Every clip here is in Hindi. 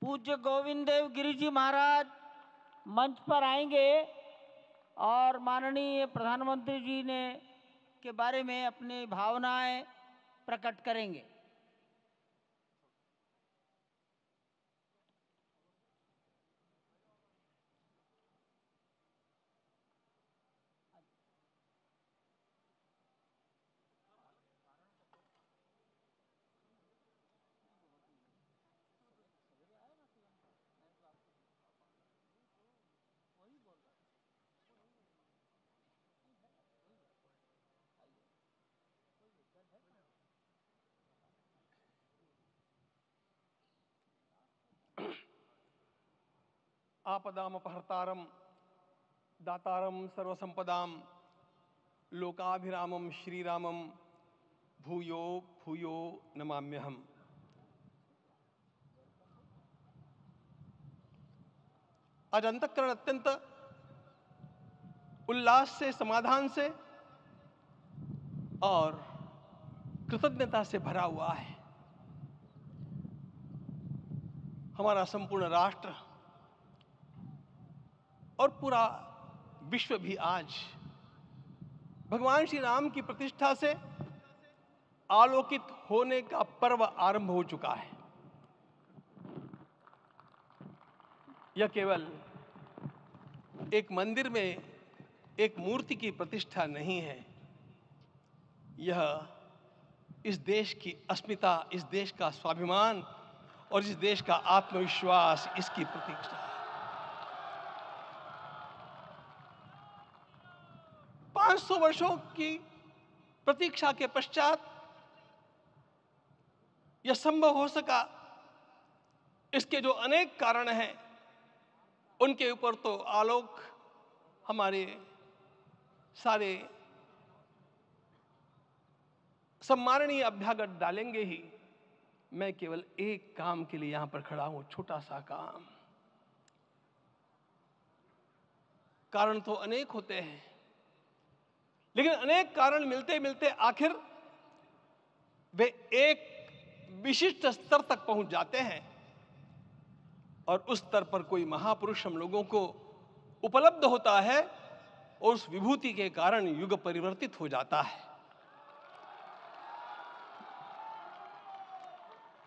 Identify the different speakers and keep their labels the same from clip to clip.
Speaker 1: पूज्य गोविंद देव गिरि जी महाराज मंच पर आएंगे और माननीय प्रधानमंत्री जी ने के बारे में अपनी भावनाएं प्रकट करेंगे।
Speaker 2: आपदामपहर्तारं दातारं सर्वसंपदां लोकाभिरामं श्रीरामं भूयो भूयो नमाम्यहम्। आज अंतःकरण अत्यंत उल्लास से, समाधान से और कृतज्ञता से भरा हुआ है। हमारा संपूर्ण राष्ट्र और पूरा विश्व भी आज भगवान श्री राम की प्रतिष्ठा से आलोकित होने का पर्व आरंभ हो चुका है। यह केवल एक मंदिर में एक मूर्ति की प्रतिष्ठा नहीं है, यह इस देश की अस्मिता, इस देश का स्वाभिमान और इस देश का आत्मविश्वास, इसकी प्रतीक्षा है। 500 वर्षों की प्रतीक्षा के पश्चात यह संभव हो सका। इसके जो अनेक कारण हैं, उनके ऊपर तो आलोक हमारे सारे सम्माननीय अभ्यागत डालेंगे ही। मैं केवल एक काम के लिए यहां पर खड़ा हूं, छोटा सा काम। कारण तो अनेक होते हैं, लेकिन अनेक कारण मिलते मिलते आखिर वे एक विशिष्ट स्तर तक पहुंच जाते हैं और उस स्तर पर कोई महापुरुष हम लोगों को उपलब्ध होता है और उस विभूति के कारण युग परिवर्तित हो जाता है।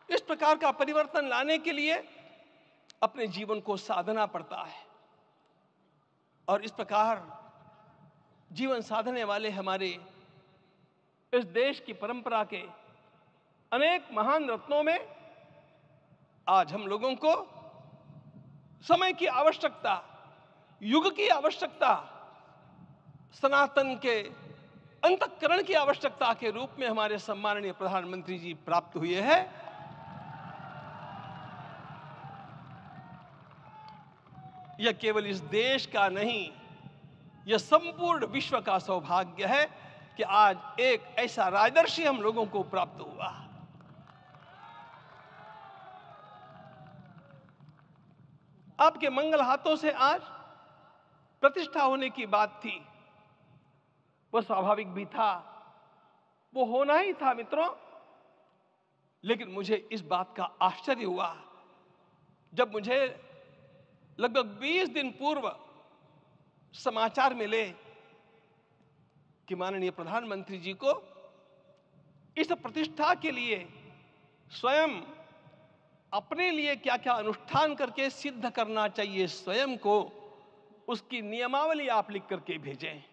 Speaker 2: इस प्रकार का परिवर्तन लाने के लिए अपने जीवन को साधना पड़ता है और इस प्रकार जीवन साधने वाले हमारे इस देश की परंपरा के अनेक महान रत्नों में आज हम लोगों को समय की आवश्यकता, युग की आवश्यकता, सनातन के अंतःकरण की आवश्यकता के रूप में हमारे सम्माननीय प्रधानमंत्री जी प्राप्त हुए हैं। यह केवल इस देश का नहीं, यह संपूर्ण विश्व का सौभाग्य है कि आज एक ऐसा राजदर्शी हम लोगों को प्राप्त हुआ। आपके मंगल हाथों से आज प्रतिष्ठा होने की बात थी, वह स्वाभाविक भी था, वो होना ही था मित्रों। लेकिन मुझे इस बात का आश्चर्य हुआ जब मुझे लगभग 20 दिन पूर्व समाचार मिले कि माननीय प्रधानमंत्री जी को इस प्रतिष्ठा के लिए स्वयं अपने लिए क्या क्या अनुष्ठान करके सिद्ध करना चाहिए, स्वयं को उसकी नियमावली आप लिख करके भेजें।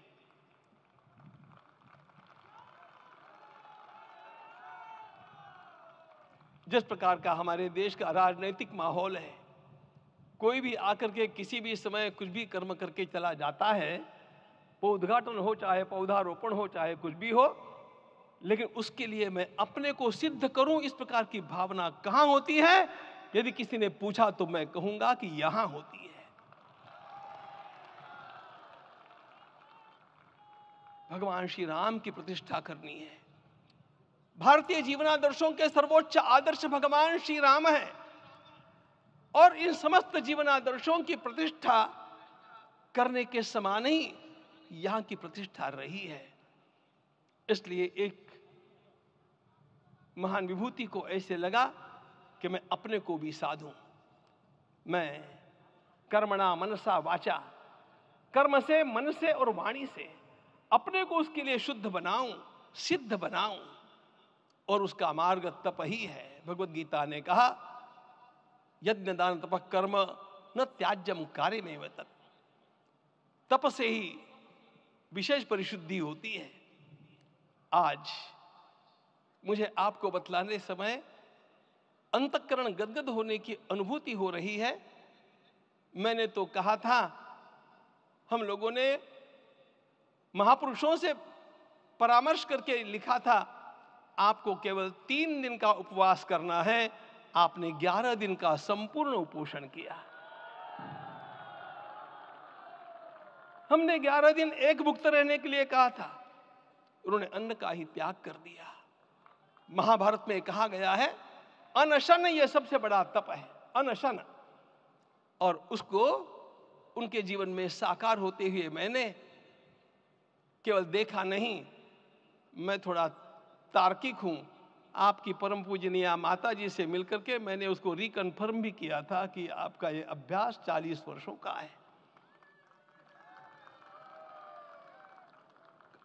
Speaker 2: जिस प्रकार का हमारे देश का राजनीतिक माहौल है, कोई भी आकर के किसी भी समय कुछ भी कर्म करके चला जाता है, वो उद्घाटन हो चाहे पौधारोपण हो चाहे कुछ भी हो, लेकिन उसके लिए मैं अपने को सिद्ध करूं, इस प्रकार की भावना कहां होती है? यदि किसी ने पूछा तो मैं कहूंगा कि यहां होती है। भगवान श्री राम की प्रतिष्ठा करनी है। भारतीय जीवनादर्शों के सर्वोच्च आदर्श भगवान श्री राम है और इन समस्त जीवनादर्शों की प्रतिष्ठा करने के समान ही यहां की प्रतिष्ठा रही है। इसलिए एक महान विभूति को ऐसे लगा कि मैं अपने को भी साधूं। मैं कर्मणा मनसा वाचा, कर्म से, मन से और वाणी से अपने को उसके लिए शुद्ध बनाऊं, सिद्ध बनाऊं, और उसका मार्ग तप ही है। भगवत गीता ने कहा यज्ञ दान तप कर्म न त्याज्यम कार्य में तत्। तप से ही विशेष परिशुद्धि होती है। आज मुझे आपको बतलाने समय अंतःकरण गदगद होने की अनुभूति हो रही है। मैंने तो कहा था, हम लोगों ने महापुरुषों से परामर्श करके लिखा था, आपको केवल 3 दिन का उपवास करना है। आपने 11 दिन का संपूर्ण उपोषण किया। हमने 11 दिन एक भुक्त रहने के लिए कहा था, उन्होंने अन्न का ही त्याग कर दिया। महाभारत में कहा गया है अनशन यह सबसे बड़ा तप है, अनशन। और उसको उनके जीवन में साकार होते हुए मैंने केवल देखा नहीं, मैं थोड़ा तार्किक हूं। आपकी परम पूजनीय माता जी से मिलकर के मैंने उसको रिकन्फर्म भी किया था कि आपका ये अभ्यास 40 वर्षों का है।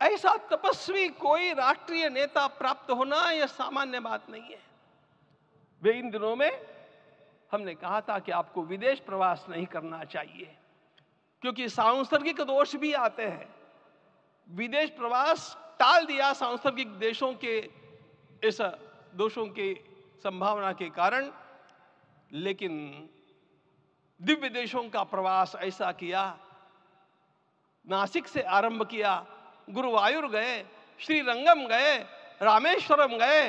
Speaker 2: ऐसा तपस्वी कोई राष्ट्रीय नेता प्राप्त होना यह सामान्य बात नहीं है। वे इन दिनों में हमने कहा था कि आपको विदेश प्रवास नहीं करना चाहिए, क्योंकि सांसर्गिक दोष भी आते हैं। विदेश प्रवास टाल दिया सांसर्गिक देशों के इस दोषों की संभावना के कारण, लेकिन दिव्य देशों का प्रवास ऐसा किया। नासिक से आरंभ किया, गुरुवायूर गए, श्रीरंगम गए, रामेश्वरम गए।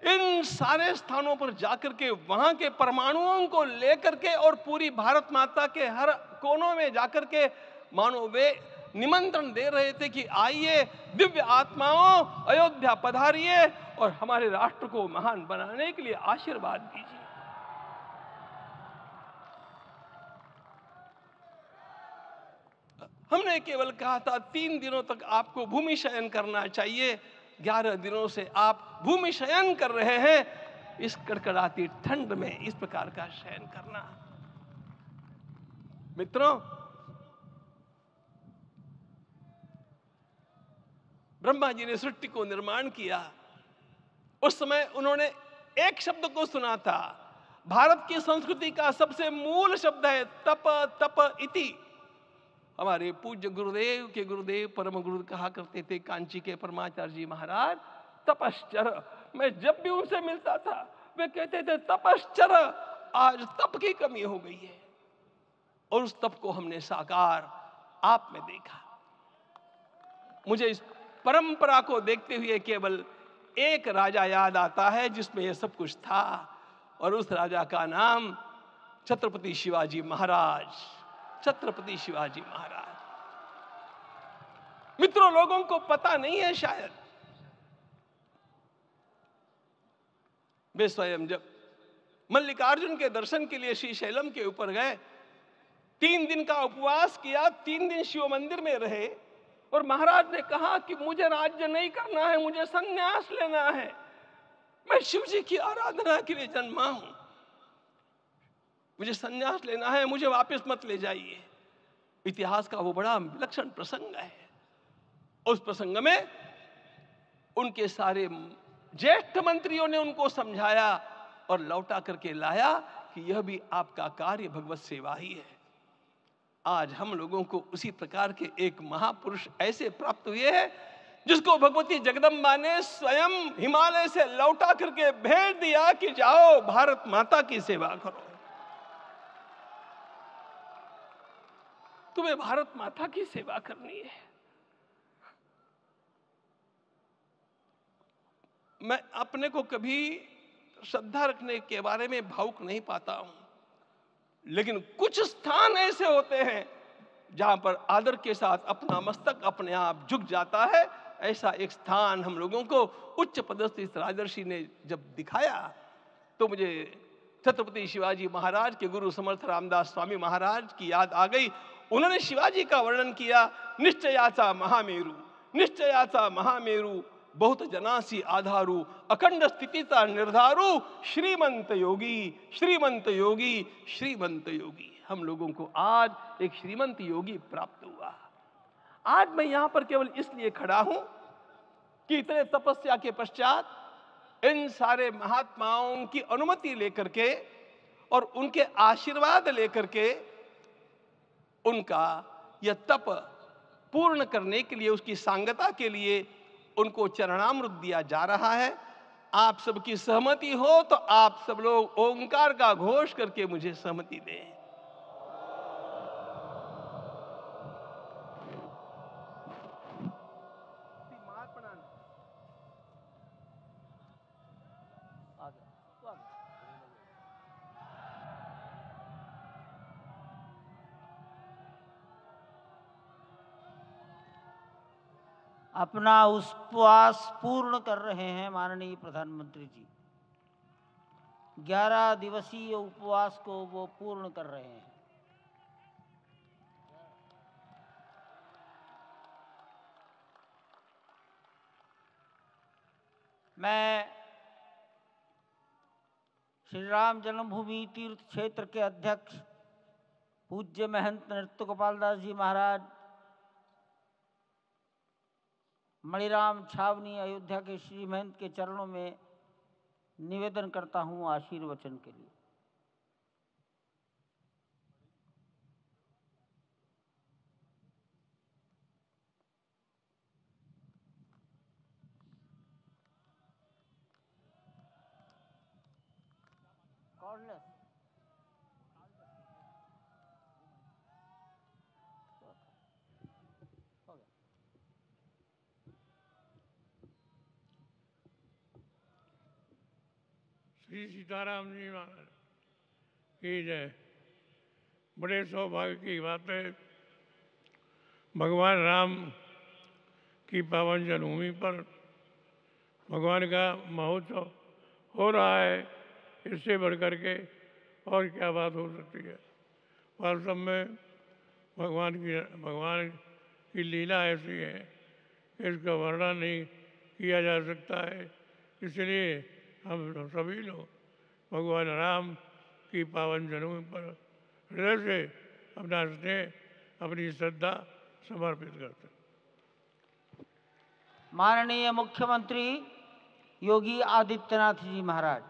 Speaker 2: इन सारे स्थानों पर जाकर के वहां के परमाणुओं को लेकर के और पूरी भारत माता के हर कोनों में जाकर के मानो वे निमंत्रण दे रहे थे कि आइए दिव्य आत्माओं, अयोध्या पधारिए और हमारे राष्ट्र को महान बनाने के लिए आशीर्वाद दीजिए। हमने केवल कहा था 3 दिनों तक आपको भूमि शयन करना चाहिए। 11 दिनों से आप भूमि शयन कर रहे हैं। इस कड़कड़ाती ठंड में इस प्रकार का शयन करना, मित्रों, ब्रह्मा जी ने सृष्टि को निर्माण किया। उस समय उन्होंने एक शब्द को सुना था। भारत की संस्कृति का सबसे मूल शब्द है तप, तप इति। हमारे पूज्य गुरुदेव के गुरुदेव परम गुरु कहा करते थे, कांची के परमाचार्य जी महाराज, तपश्चर। मैं जब भी उनसे मिलता था वे कहते थे तपश्चर। आज तप की कमी हो गई है, और उस तप को हमने साकार आप में देखा। मुझे इस परंपरा को देखते हुए केवल एक राजा याद आता है जिसमें यह सब कुछ था, और उस राजा का नाम छत्रपति शिवाजी महाराज। छत्रपति शिवाजी महाराज। मित्रों, लोगों को पता नहीं है शायद, वे स्वयं जब मल्लिकार्जुन के दर्शन के लिए श्रीशैलम के ऊपर गए, 3 दिन का उपवास किया, 3 दिन शिव मंदिर में रहे, और महाराज ने कहा कि मुझे राज्य नहीं करना है, मुझे संन्यास लेना है, मैं शिव जी की आराधना के लिए जन्मा हूं, मुझे संन्यास लेना है, मुझे वापस मत ले जाइए। इतिहास का वो बड़ा विलक्षण प्रसंग है। उस प्रसंग में उनके सारे ज्येष्ठ मंत्रियों ने उनको समझाया और लौटा करके लाया कि यह भी आपका कार्य भगवत सेवा ही है। आज हम लोगों को उसी प्रकार के एक महापुरुष ऐसे प्राप्त हुए हैं जिसको भगवती जगदम्बा ने स्वयं हिमालय से लौटा करके भेज दिया कि जाओ भारत माता की सेवा करो। तुम्हें भारत माता की सेवा करनी है। मैं अपने को कभी श्रद्धा रखने के बारे में भावुक नहीं पाता हूं, लेकिन कुछ स्थान ऐसे होते हैं जहां पर आदर के साथ अपना मस्तक अपने आप झुक जाता है। ऐसा एक स्थान हम लोगों को उच्च पदस्थ इस राजर्षि ने जब दिखाया तो मुझे छत्रपति शिवाजी महाराज के गुरु समर्थ रामदास स्वामी महाराज की याद आ गई। उन्होंने शिवाजी का वर्णन किया, निश्चयाचा महामेरु, निश्चयाचा महामेरु, बहुत जनासी आधारू अखंड स्थितिता निर्धारू श्रीमंत योगी श्रीमंत योगी श्रीमंत योगी। हम लोगों को आज एक श्रीमंत योगी प्राप्त हुआ। आज मैं यहां पर केवल इसलिए खड़ा हूं कि इतने तपस्या के पश्चात इन सारे महात्माओं की अनुमति लेकर के और उनके आशीर्वाद लेकर के उनका यह तप पूर्ण करने के लिए, उसकी सांगता के लिए उनको चरणामृत दिया जा रहा है। आप सबकी सहमति हो तो आप सब लोग ओंकार का घोष करके मुझे सहमति दें।
Speaker 1: अपना उपवास पूर्ण कर रहे हैं माननीय प्रधानमंत्री जी। 11 दिवसीय उपवास को वो पूर्ण कर रहे हैं। मैं श्री राम जन्मभूमि तीर्थ क्षेत्र के अध्यक्ष पूज्य महंत नृत्य गोपाल दास जी महाराज, मणिराम छावनी अयोध्या के श्री महंत के चरणों में निवेदन करता हूं आशीर्वचन के लिए।
Speaker 3: श्री सीताराम जी महाराज की जय। बड़े सौभाग्य की बात है, भगवान राम की पावन जन्मभूमि पर भगवान का महोत्सव हो रहा है। इससे बढ़कर के और क्या बात हो सकती है। वास्तव में भगवान की लीला ऐसी है कि इसका वर्णन नहीं किया जा सकता है। इसलिए हम सभी लोग भगवान राम की पावन जन्मभूमि पर हृदय से अपना स्नेह, अपनी श्रद्धा समर्पित करते हैं।
Speaker 1: माननीय मुख्यमंत्री योगी आदित्यनाथ जी महाराज।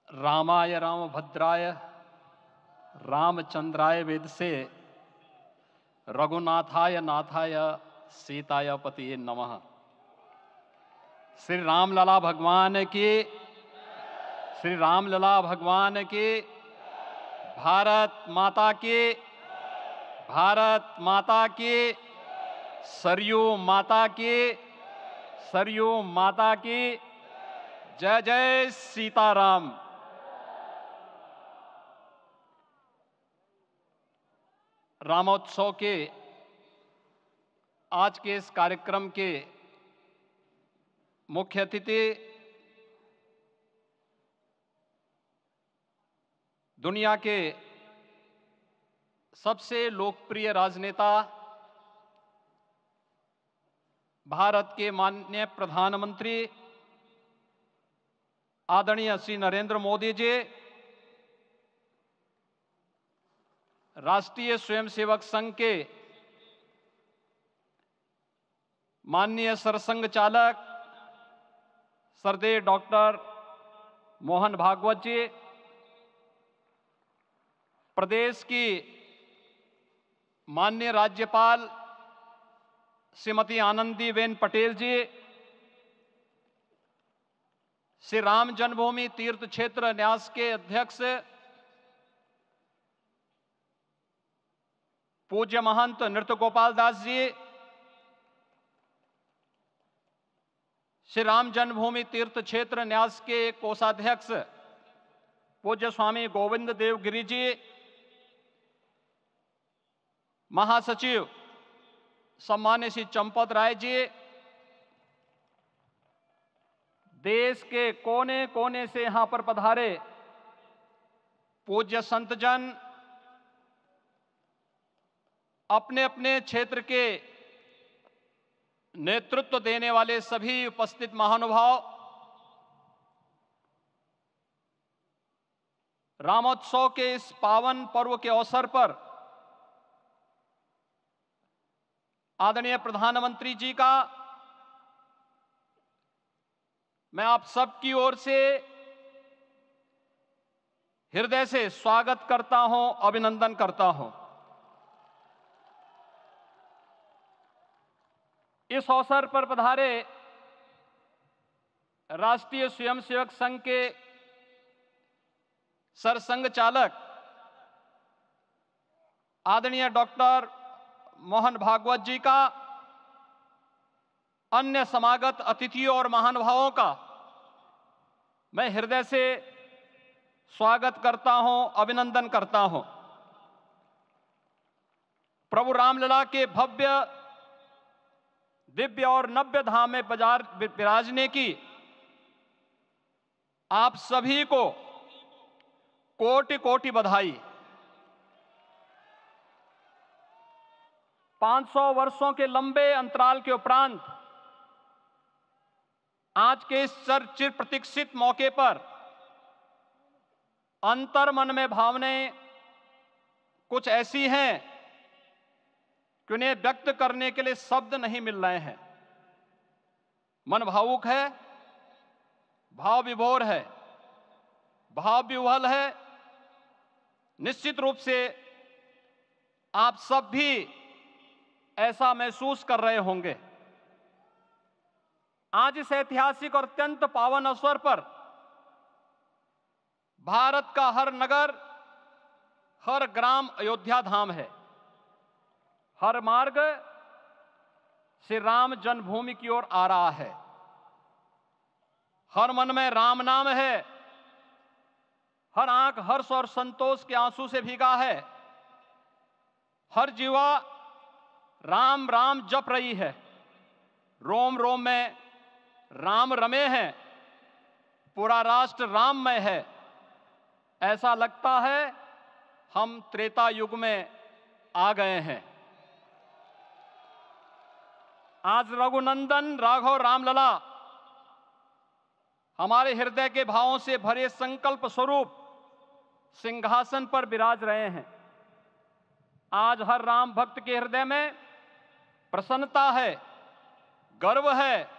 Speaker 4: रामाय रामभद्राय रामचंद्राय वेदसे रघुनाथाय नाथाय सीताय पतिये नमः। श्री रामलला भगवान की, श्री रामलला भगवान की, भारत माता की, भारत माता की, सरयू माता की, सरयू माता की जय जय सीताराम। रामोत्सव के आज के इस कार्यक्रम के मुख्य अतिथि दुनिया के सबसे लोकप्रिय राजनेता, भारत के माननीय प्रधानमंत्री आदरणीय श्री नरेंद्र मोदी जी, राष्ट्रीय स्वयंसेवक संघ के माननीय सरसंघ चालक श्रद्धेय डॉक्टर मोहन भागवत जी, प्रदेश की माननीय राज्यपाल श्रीमती आनंदीबेन पटेल जी, श्री राम जन्मभूमि तीर्थ क्षेत्र न्यास के अध्यक्ष पूज्य महंत नृत्य गोपाल दास जी, श्री राम जन्मभूमि तीर्थ क्षेत्र न्यास के कोषाध्यक्ष पूज्य स्वामी गोविंद देव गिरि जी, महासचिव सम्मान्य श्री चंपत राय जी, देश के कोने कोने से यहां पर पधारे पूज्य संतजन, अपने अपने क्षेत्र के नेतृत्व देने वाले सभी उपस्थित महानुभाव, रामोत्सव के इस पावन पर्व के अवसर पर आदरणीय प्रधानमंत्री जी का मैं आप सबकी ओर से हृदय से स्वागत करता हूं, अभिनंदन करता हूं। इस अवसर पर पधारे राष्ट्रीय स्वयंसेवक संघ के सरसंघ चालक आदरणीय डॉक्टर मोहन भागवत जी का, अन्य समागत अतिथियों और महानुभावों का मैं हृदय से स्वागत करता हूं, अभिनंदन करता हूं। प्रभु रामलला के भव्य, दिव्य और नव्य धाम में विराजने की आप सभी को कोटि कोटि बधाई। 500 वर्षों के लंबे अंतराल के उपरांत आज के इस चिर प्रतीक्षित मौके पर अंतर मन में भावनाएं कुछ ऐसी हैं कि उन्हें व्यक्त करने के लिए शब्द नहीं मिल रहे हैं। मन भावुक है, भाव विभोर है, भाव विह्वल है। निश्चित रूप से आप सब भी ऐसा महसूस कर रहे होंगे। आज इस ऐतिहासिक और अत्यंत पावन अवसर पर भारत का हर नगर, हर ग्राम अयोध्या धाम है। हर मार्ग श्री राम जन्मभूमि की ओर आ रहा है। हर मन में राम नाम है, हर आंख हर्ष और संतोष के आंसू से भीगा है। हर जीवा राम राम जप रही है। रोम रोम में राम रमे हैं, पूरा राष्ट्र राममय है। ऐसा लगता है हम त्रेता युग में आ गए हैं। आज रघुनंदन राघव रामलला हमारे हृदय के भावों से भरे संकल्प स्वरूप सिंहासन पर विराज रहे हैं। आज हर राम भक्त के हृदय में प्रसन्नता है, गर्व है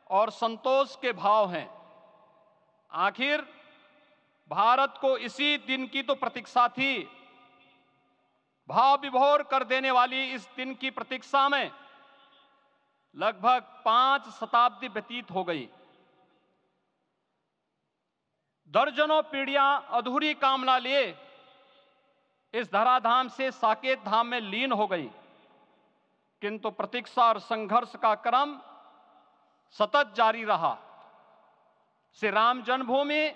Speaker 4: और संतोष के भाव हैं। आखिर भारत को इसी दिन की तो प्रतीक्षा थी। भाव विभोर कर देने वाली इस दिन की प्रतीक्षा में लगभग 5 शताब्दी व्यतीत हो गई। दर्जनों पीढ़ियां अधूरी कामना लिए इस धराधाम से साकेत धाम में लीन हो गई, किंतु प्रतीक्षा और संघर्ष का क्रम सतत जारी रहा। श्री राम जन्मभूमि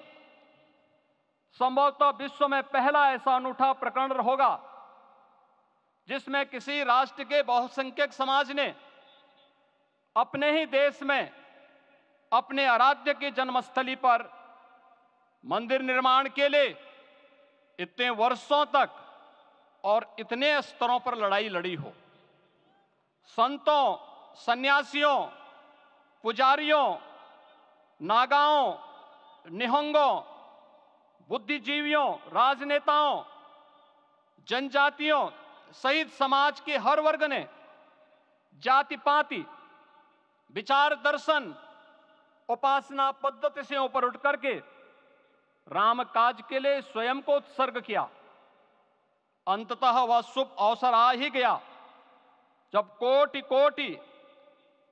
Speaker 4: संभवतः विश्व में पहला ऐसा अनूठा प्रकरण होगा जिसमें किसी राष्ट्र के बहुसंख्यक समाज ने अपने ही देश में अपने आराध्य की जन्मस्थली पर मंदिर निर्माण के लिए इतने वर्षों तक और इतने स्तरों पर लड़ाई लड़ी हो। संतों, सन्यासियों, पुजारियों, नागाओं, निहंगों, बुद्धिजीवियों, राजनेताओं, जनजातियों सहित समाज के हर वर्ग ने जाति पाति, विचार दर्शन, उपासना पद्धति से ऊपर उठ करके राम काज के लिए स्वयं को उत्सर्ग किया। अंततः वह शुभ अवसर आ ही गया जब कोटि कोटि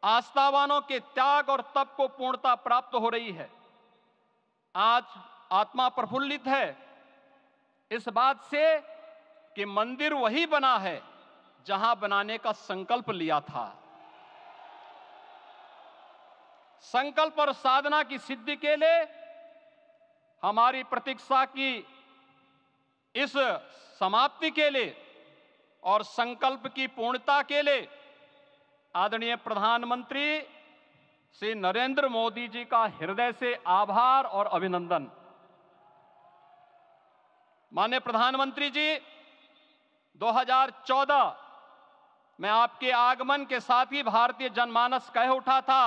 Speaker 4: आस्थावानों के त्याग और तप को पूर्णता प्राप्त हो रही है। आज आत्मा प्रफुल्लित है इस बात से कि मंदिर वही बना है जहां बनाने का संकल्प लिया था। संकल्प और साधना की सिद्धि के लिए हमारी प्रतीक्षा की इस समाप्ति के लिए और संकल्प की पूर्णता के लिए आदरणीय प्रधानमंत्री श्री नरेंद्र मोदी जी का हृदय से आभार और अभिनंदन। माननीय प्रधानमंत्री जी, 2014 में आपके आगमन के साथ ही भारतीय जनमानस कह उठा था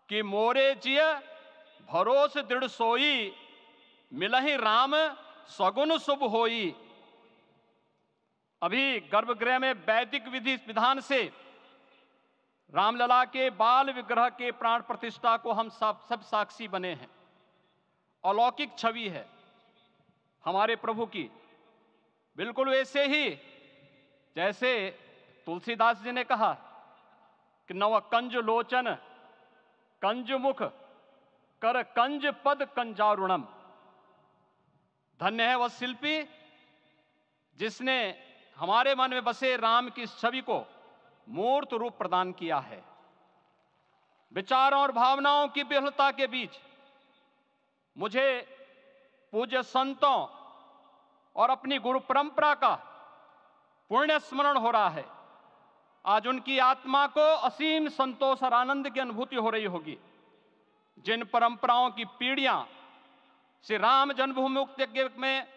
Speaker 4: कि मोरे जिय भरोस दृढ़ सोई, मिलहि राम सगुन शुभ होई। अभी गर्भगृह में वैदिक विधि विधान से रामलला के बाल विग्रह के प्राण प्रतिष्ठा को हम सब साक्षी बने हैं। अलौकिक छवि है हमारे प्रभु की, बिल्कुल वैसे ही जैसे तुलसीदास जी ने कहा कि नव कंज लोचन कंज मुख कर कंज पद कंजारुणम। धन्य है वह शिल्पी जिसने हमारे मन में बसे राम की छवि को मूर्त रूप प्रदान किया है। विचारों और भावनाओं की विहलता के बीच मुझे पूज्य संतों और अपनी गुरु परंपरा का पुण्य स्मरण हो रहा है। आज उनकी आत्मा को असीम संतोष और आनंद की अनुभूति हो रही होगी। जिन परंपराओं की पीढ़ियां श्री राम जन्मभूमि मुक्ति यज्ञ में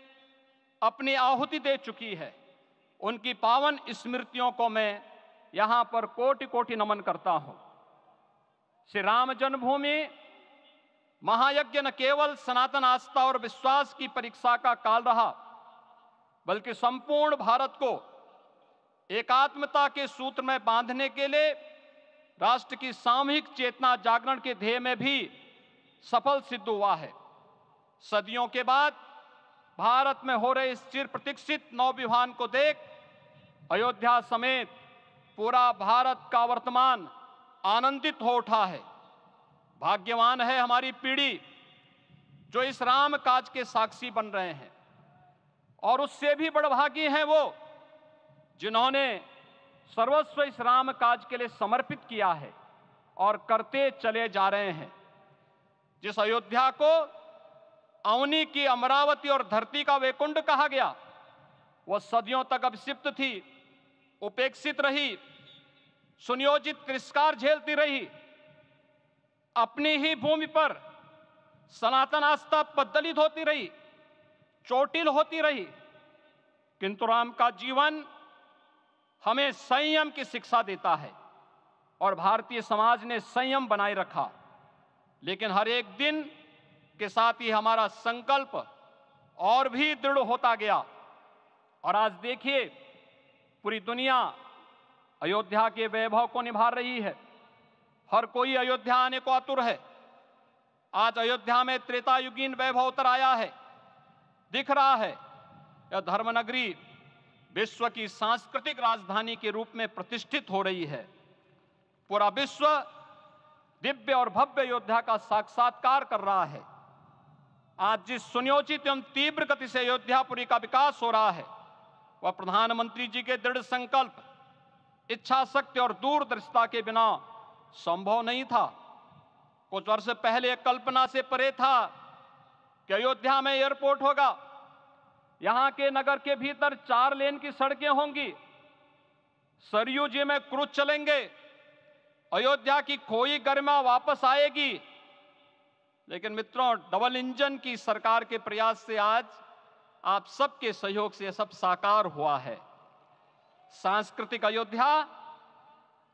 Speaker 4: अपनी आहुति दे चुकी है, उनकी पावन स्मृतियों को मैं यहां पर कोटि कोटि नमन करता हूं। श्री राम जन्मभूमि महायज्ञ न केवल सनातन आस्था और विश्वास की परीक्षा का काल रहा, बल्कि संपूर्ण भारत को एकात्मता के सूत्र में बांधने के लिए राष्ट्र की सामूहिक चेतना जागरण के ध्येय में भी सफल सिद्ध हुआ है। सदियों के बाद भारत में हो रहे इस चिर प्रतीक्षित नवविवाह को देख अयोध्या समेत पूरा भारत का वर्तमान आनंदित हो उठा है। भाग्यवान है हमारी पीढ़ी जो इस राम काज के साक्षी बन रहे हैं, और उससे भी बड़भागी हैं वो जिन्होंने सर्वस्व इस राम काज के लिए समर्पित किया है और करते चले जा रहे हैं। जिस अयोध्या को अवनी की अमरावती और धरती का वैकुंठ कहा गया, वह सदियों तक अभिषिप्त थी, उपेक्षित रही, सुनियोजित तिरस्कार झेलती रही। अपनी ही भूमि पर सनातन आस्था पद्दलित होती रही, चोटिल होती रही, किंतु राम का जीवन हमें संयम की शिक्षा देता है और भारतीय समाज ने संयम बनाए रखा। लेकिन हर एक दिन के साथ ही हमारा संकल्प और भी दृढ़ होता गया, और आज देखिए पूरी दुनिया अयोध्या के वैभव को निभा रही है। हर कोई अयोध्या आने को आतुर है। आज अयोध्या में त्रेतायुगीन वैभव उतर आया है, दिख रहा है। यह धर्मनगरी विश्व की सांस्कृतिक राजधानी के रूप में प्रतिष्ठित हो रही है। पूरा विश्व दिव्य और भव्य अयोध्या का साक्षात्कार कर रहा है। आज जिस सुनियोजित एवं तीव्र गति से अयोध्यापुरी का विकास हो रहा है, वह प्रधानमंत्री जी के दृढ़ संकल्प, इच्छा शक्ति और दूरदर्शिता के बिना संभव नहीं था। कुछ वर्ष पहले कल्पना से परे था कि अयोध्या में एयरपोर्ट होगा, यहां के नगर के भीतर 4 लेन की सड़कें होंगी, सरयू जी में क्रूज चलेंगे, अयोध्या की खोई गरिमा वापस आएगी। लेकिन मित्रों, डबल इंजन की सरकार के प्रयास से आज आप सबके सहयोग से यह सब साकार हुआ है। सांस्कृतिक अयोध्या,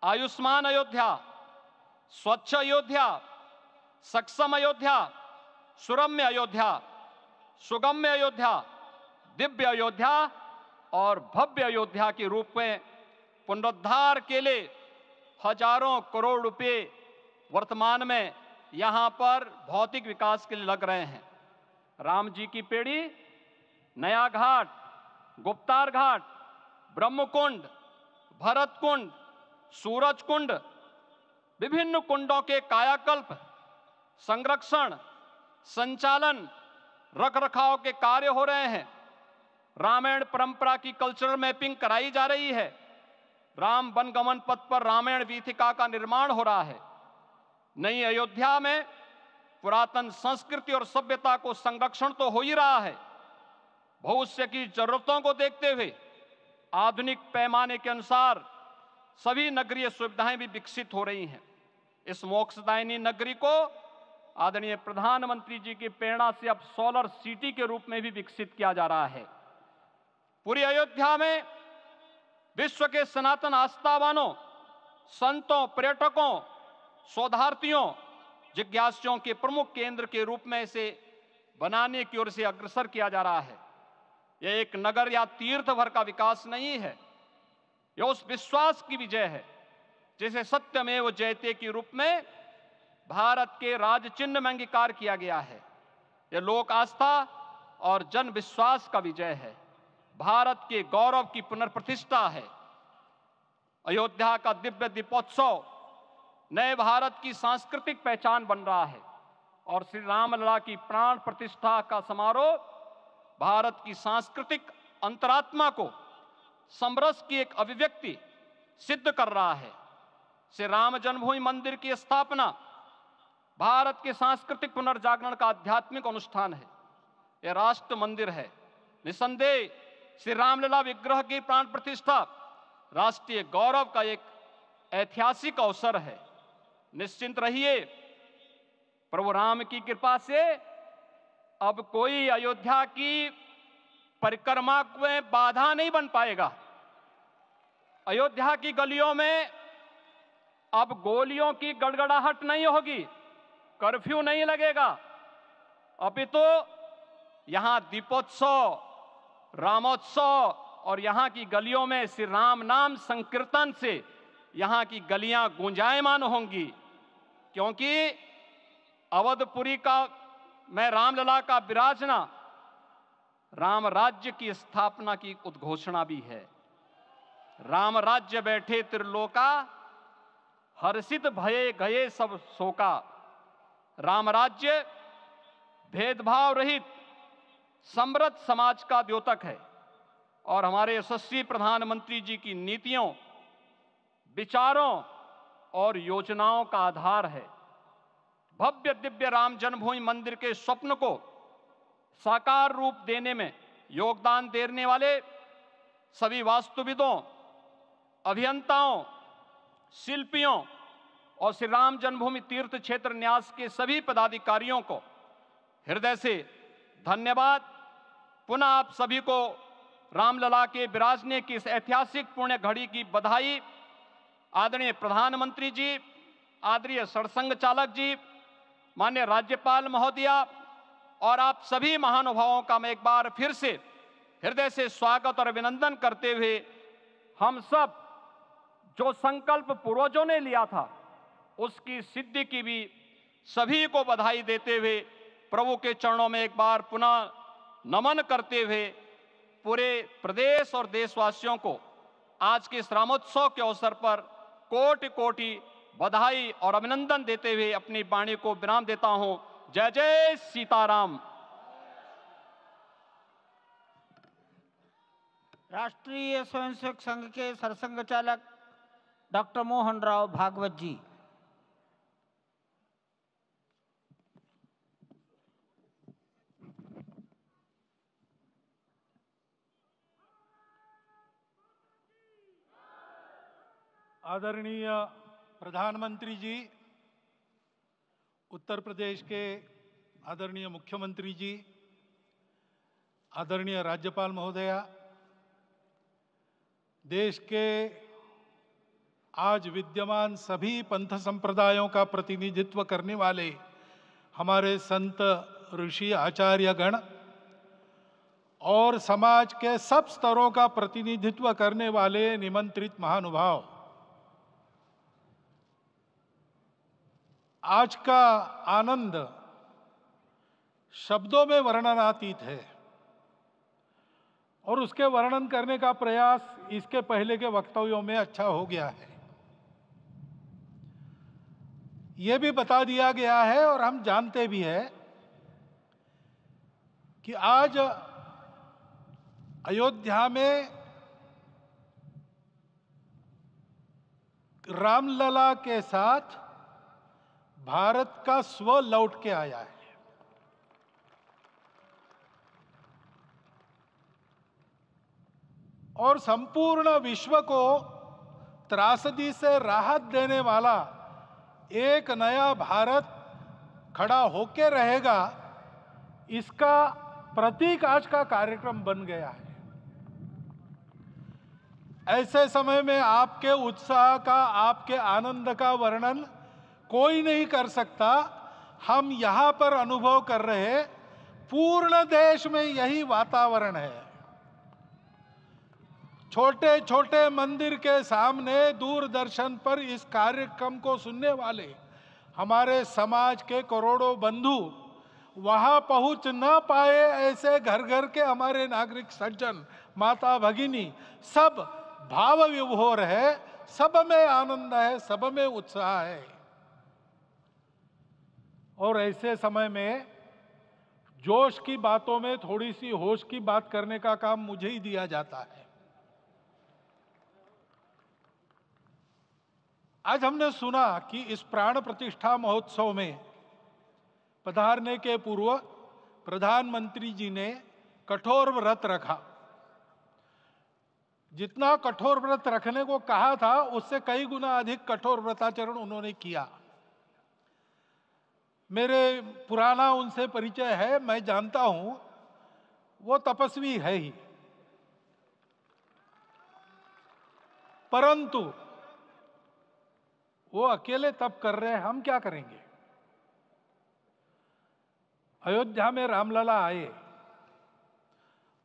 Speaker 4: आयुष्मान अयोध्या, स्वच्छ अयोध्या, सक्षम अयोध्या, सुरम्य अयोध्या, सुगम्य अयोध्या, दिव्य अयोध्या और भव्य अयोध्या के रूप में पुनरुद्धार के लिए हजारों करोड़ रुपए वर्तमान में यहां पर भौतिक विकास के लिए लग रहे हैं। राम जी की पेड़ी, नया घाट, गुप्तार घाट, ब्रह्मकुंड, भरत कुंड, सूरज कुंड, विभिन्न कुंडों के कायाकल्प, संरक्षण, संचालन, रखरखाव के कार्य हो रहे हैं। रामायण परंपरा की कल्चरल मैपिंग कराई जा रही है। राम वनगमन पथ पर रामायण वीथिका का निर्माण हो रहा है। नई अयोध्या में पुरातन संस्कृति और सभ्यता को संरक्षण तो हो ही रहा है, भविष्य की जरूरतों को देखते हुए आधुनिक पैमाने के अनुसार सभी नगरीय सुविधाएं भी विकसित हो रही हैं। इस मोक्षदायिनी नगरी को आदरणीय प्रधानमंत्री जी की प्रेरणा से अब सोलर सिटी के रूप में भी विकसित किया जा रहा है। पूरी अयोध्या में विश्व के सनातन आस्थावानों, संतों, पर्यटकों, शोधार्थियों, जिज्ञासुओं के प्रमुख केंद्र के रूप में इसे बनाने की ओर से अग्रसर किया जा रहा है। यह एक नगर या तीर्थ भर का विकास नहीं है, यह उस विश्वास की विजय है जिसे सत्यमेव जयते के रूप में भारत के राज चिन्ह में अंगीकार किया गया है। यह लोक आस्था और जन विश्वास का विजय है, भारत के गौरव की पुनर्प्रतिष्ठा है। अयोध्या का दिव्य दीपोत्सव नए भारत की सांस्कृतिक पहचान बन रहा है और श्री रामलला की प्राण प्रतिष्ठा का समारोह भारत की सांस्कृतिक अंतरात्मा को समरस की एक अभिव्यक्ति सिद्ध कर रहा है। श्री राम जन्मभूमि मंदिर की स्थापना भारत के सांस्कृतिक पुनर्जागरण का आध्यात्मिक अनुष्ठान है। यह राष्ट्र मंदिर है। निसंदेह श्री रामलला विग्रह की प्राण प्रतिष्ठा राष्ट्रीय गौरव का एक ऐतिहासिक अवसर है। निश्चिंत रहिए, प्रभु राम की कृपा से अब कोई अयोध्या की परिक्रमा में बाधा नहीं बन पाएगा। अयोध्या की गलियों में अब गोलियों की गड़गड़ाहट नहीं होगी, कर्फ्यू नहीं लगेगा। अपितु यहां दीपोत्सव, रामोत्सव और यहां की गलियों में श्री राम नाम संकीर्तन से यहां की गलियां गुंजायमान होंगी, क्योंकि अवधपुरी का मैं रामलला का विराजना राम राज्य की स्थापना की उद्घोषणा भी है। राम राज्य बैठे त्रिलोका, हर्षित भये गए सब शोका। राम राज्य भेदभाव रहित समृद्ध समाज का द्योतक है और हमारे यशस्वी प्रधानमंत्री जी की नीतियों, विचारों और योजनाओं का आधार है। भव्य दिव्य राम जन्मभूमि मंदिर के स्वप्न को साकार रूप देने में योगदान देने वाले सभी वास्तुविदों, अभियंताओं, शिल्पियों और श्री राम जन्मभूमि तीर्थ क्षेत्र न्यास के सभी पदाधिकारियों को हृदय से धन्यवाद। पुनः आप सभी को रामलला के विराजने की इस ऐतिहासिक पुण्य घड़ी की बधाई। आदरणीय प्रधानमंत्री जी, आदरणीय सरसंघ चालक जी, माननीय राज्यपाल महोदया और आप सभी महानुभावों का मैं एक बार फिर से हृदय से स्वागत और अभिनंदन करते हुए हम सब जो संकल्प पूर्वजों ने लिया था उसकी सिद्धि की भी सभी को बधाई देते हुए प्रभु के चरणों में एक बार पुनः नमन करते हुए पूरे प्रदेश और देशवासियों को आज के इस रामोत्सव के अवसर पर कोटि कोटि बधाई और अभिनंदन देते हुए अपनी वाणी को विराम देता हूं। जय जय सीताराम।
Speaker 1: राष्ट्रीय स्वयंसेवक संघ के सरसंघ चालक डॉक्टर मोहन राव भागवत जी।
Speaker 5: आदरणीय प्रधानमंत्री जी, उत्तर प्रदेश के आदरणीय मुख्यमंत्री जी, आदरणीय राज्यपाल महोदया, देश के आज विद्यमान सभी पंथ संप्रदायों का प्रतिनिधित्व करने वाले हमारे संत, ऋषि, आचार्य गण और समाज के सब स्तरों का प्रतिनिधित्व करने वाले निमंत्रित महानुभाव, आज का आनंद शब्दों में वर्णनातीत है और उसके वर्णन करने का प्रयास इसके पहले के वक्तव्यों में अच्छा हो गया है। यह भी बता दिया गया है और हम जानते भी हैं कि आज अयोध्या में रामलला के साथ भारत का स्व लौट के आया है। और संपूर्ण विश्व को त्रासदी से राहत देने वाला एक नया भारत खड़ा होके रहेगा, इसका प्रतीक आज का कार्यक्रम बन गया है। ऐसे समय में आपके उत्साह का, आपके आनंद का वर्णन कोई नहीं कर सकता। हम यहां पर अनुभव कर रहे, पूर्ण देश में यही वातावरण है। छोटे छोटे मंदिर के सामने दूरदर्शन पर इस कार्यक्रम को सुनने वाले हमारे समाज के करोड़ों बंधु, वहां पहुंच न पाए ऐसे घर घर के हमारे नागरिक सज्जन, माता भगिनी, सब भाव विभोर है, सब में आनंद है, सब में उत्साह है। और ऐसे समय में जोश की बातों में थोड़ी सी होश की बात करने का काम मुझे ही दिया जाता है। आज हमने सुना कि इस प्राण प्रतिष्ठा महोत्सव में पधारने के पूर्व प्रधानमंत्री जी ने कठोर व्रत रखा। जितना कठोर व्रत रखने को कहा था, उससे कई गुना अधिक कठोर व्रताचरण उन्होंने किया। मेरे पुराना उनसे परिचय है, मैं जानता हूं वो तपस्वी है ही, परंतु वो अकेले तप कर रहे हैं, हम क्या करेंगे। अयोध्या में रामलला आए,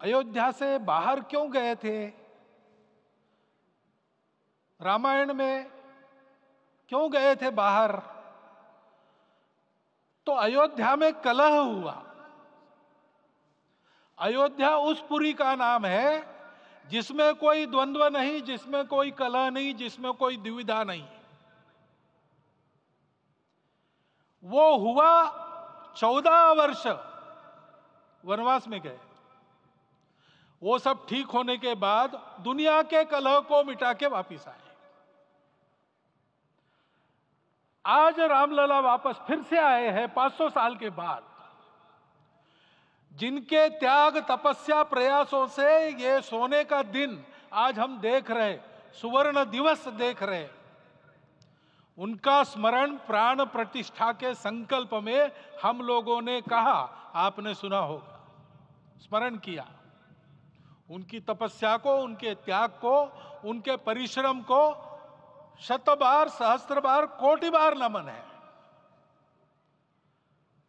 Speaker 5: अयोध्या से बाहर क्यों गए थे? रामायण में क्यों गए थे बाहर? तो अयोध्या में कलह हुआ। अयोध्या उस पुरी का नाम है जिसमें कोई द्वंद्व नहीं, जिसमें कोई कलह नहीं, जिसमें कोई दुविधा नहीं। वो हुआ 14 वर्ष वनवास में गए। वो सब ठीक होने के बाद दुनिया के कलह को मिटा के वापिस आए। आज रामलला वापस फिर से आए हैं 500 साल के बाद। जिनके त्याग, तपस्या, प्रयासों से ये सोने का दिन आज हम देख रहे, सुवर्ण दिवस देख रहे, उनका स्मरण प्राण प्रतिष्ठा के संकल्प में हम लोगों ने कहा, आपने सुना होगा, स्मरण किया। उनकी तपस्या को, उनके त्याग को, उनके परिश्रम को शत बार, सहस्त्र बार, कोटि बार नमन है।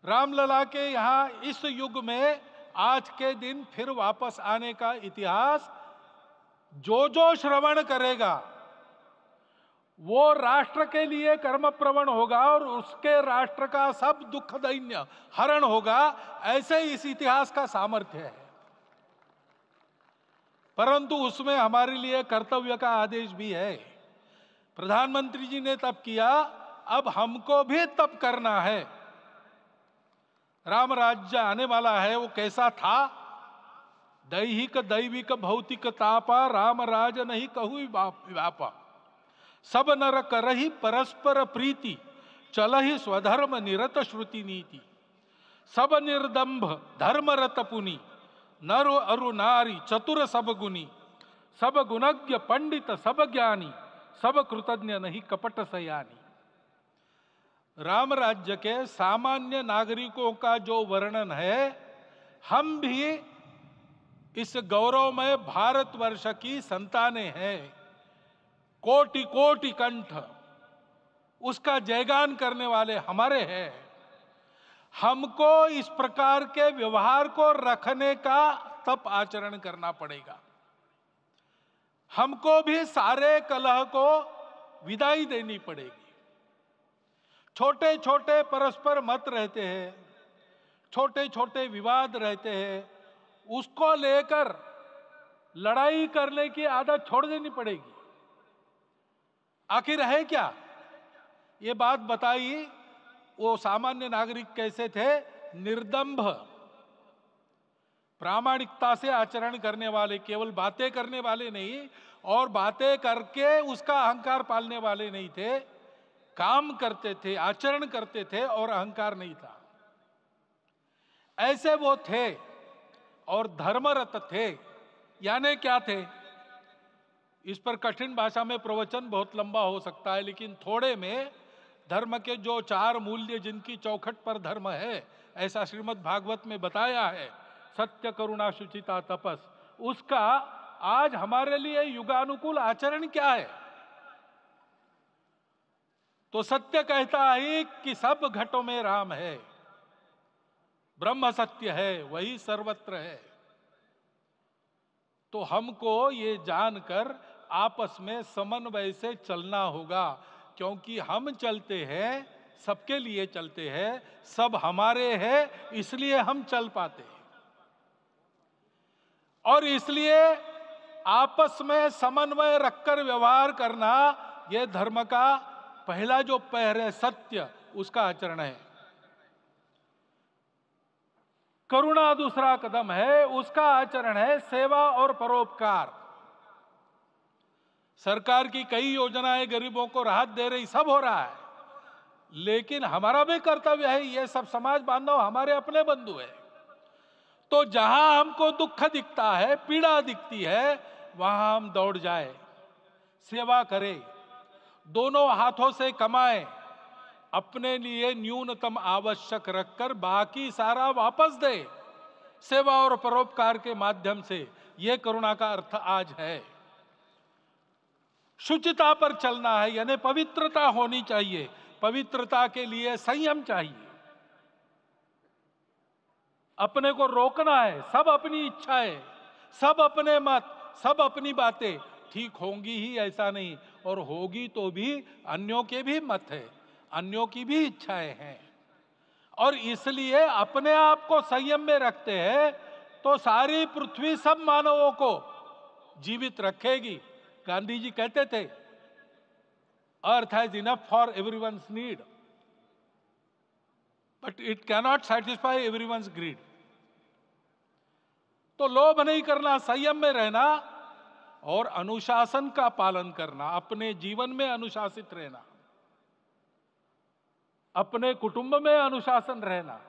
Speaker 5: रामलला के यहां इस युग में आज के दिन फिर वापस आने का इतिहास जो जो श्रवण करेगा वो राष्ट्र के लिए कर्म प्रवण होगा और उसके राष्ट्र का सब दुख दैन्य हरण होगा। ऐसे इस इतिहास का सामर्थ्य है। परंतु उसमें हमारे लिए कर्तव्य का आदेश भी है। प्रधानमंत्री जी ने तप किया, अब हमको भी तप करना है। राम राज्य आने वाला है, वो कैसा था? दैहिक दैविक भौतिक तापा, राम राज नहीं कहु व्यापा। सब नर करहि परस्पर प्रीति, चलहि स्वधर्म निरत श्रुति नीति। सब निर्दंभ धर्म रत पुनि, नर अरु नारी चतुर सब गुनी। सब गुणज्ञ पंडित सब ज्ञानी, सब कृतज्ञ नहीं कपट सयानी। राम राज्य के सामान्य नागरिकों का जो वर्णन है, हम भी इस गौरवमय भारतवर्ष की संतानें हैं। कोटि कोटि कंठ उसका जयगान करने वाले हमारे हैं। हमको इस प्रकार के व्यवहार को रखने का तप आचरण करना पड़ेगा। हमको भी सारे कलह को विदाई देनी पड़ेगी। छोटे छोटे परस्पर मत रहते हैं, छोटे छोटे विवाद रहते हैं, उसको लेकर लड़ाई करने की आदत छोड़ देनी पड़ेगी। आखिर है क्या? ये बात बताइए, वो सामान्य नागरिक कैसे थे? निर्दंभ, प्रामाणिकता से आचरण करने वाले, केवल बातें करने वाले नहीं और बातें करके उसका अहंकार पालने वाले नहीं थे। काम करते थे, आचरण करते थे और अहंकार नहीं था। ऐसे वो थे और धर्मरत थे। यानी क्या थे? इस पर कठिन भाषा में प्रवचन बहुत लंबा हो सकता है, लेकिन थोड़े में धर्म के जो 4 मूल्य जिनकी चौखट पर धर्म है, ऐसा श्रीमद् भागवत में बताया है, सत्य, करुणा, शुचिता, तपस, उसका आज हमारे लिए युगानुकूल आचरण क्या है? तो सत्य कहता है कि सब घटों में राम है, ब्रह्म सत्य है, वही सर्वत्र है। तो हमको ये जानकर आपस में समन्वय से चलना होगा, क्योंकि हम चलते हैं, सबके लिए चलते हैं, सब हमारे हैं, इसलिए हम चल पाते हैं। और इसलिए आपस में समन्वय रखकर व्यवहार करना, यह धर्म का पहला जो पैर है, सत्य, उसका आचरण है। करुणा दूसरा कदम है, उसका आचरण है सेवा और परोपकार। सरकार की कई योजनाएं गरीबों को राहत दे रही, सब हो रहा है, लेकिन हमारा भी कर्तव्य है, ये सब समाज बांधव हमारे अपने बंधु है। तो जहां हमको दुख दिखता है, पीड़ा दिखती है, वहां हम दौड़ जाए, सेवा करें, दोनों हाथों से कमाएं, अपने लिए न्यूनतम आवश्यक रखकर बाकी सारा वापस दे, सेवा और परोपकार के माध्यम से। यह करुणा का अर्थ आज है। शुचिता पर चलना है, यानी पवित्रता होनी चाहिए। पवित्रता के लिए संयम चाहिए, अपने को रोकना है। सब अपनी इच्छाएं, सब अपने मत, सब अपनी बातें ठीक होंगी ही ऐसा नहीं, और होगी तो भी अन्यों के भी मत है, अन्यों की भी इच्छाएं हैं। और इसलिए अपने आप को संयम में रखते हैं तो सारी पृथ्वी सब मानवों को जीवित रखेगी। गांधी जी कहते थे, earth has enough for everyone's need, but it cannot satisfy everyone's greed. तो लोभ नहीं करना, संयम में रहना और अनुशासन का पालन करना, अपने जीवन में अनुशासित रहना, अपने कुटुंब में अनुशासन रहना,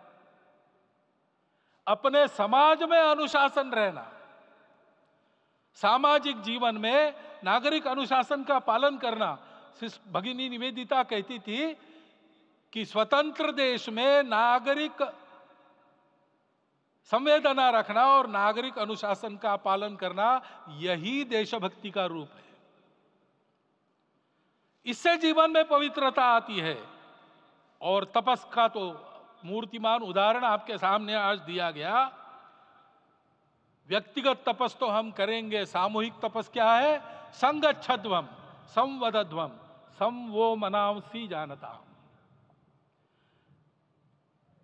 Speaker 5: अपने समाज में अनुशासन रहना। सामाजिक जीवन में नागरिक अनुशासन का पालन करना। भगिनी निवेदिता कहती थी कि स्वतंत्र देश में नागरिक संवेदना रखना और नागरिक अनुशासन का पालन करना, यही देशभक्ति का रूप है। इससे जीवन में पवित्रता आती है। और तपस का तो मूर्तिमान उदाहरण आपके सामने आज दिया गया। व्यक्तिगत तपस तो हम करेंगे, सामूहिक तपस क्या है? संगच्छध्वम संवदध्वम सम वो मनांसी जानता।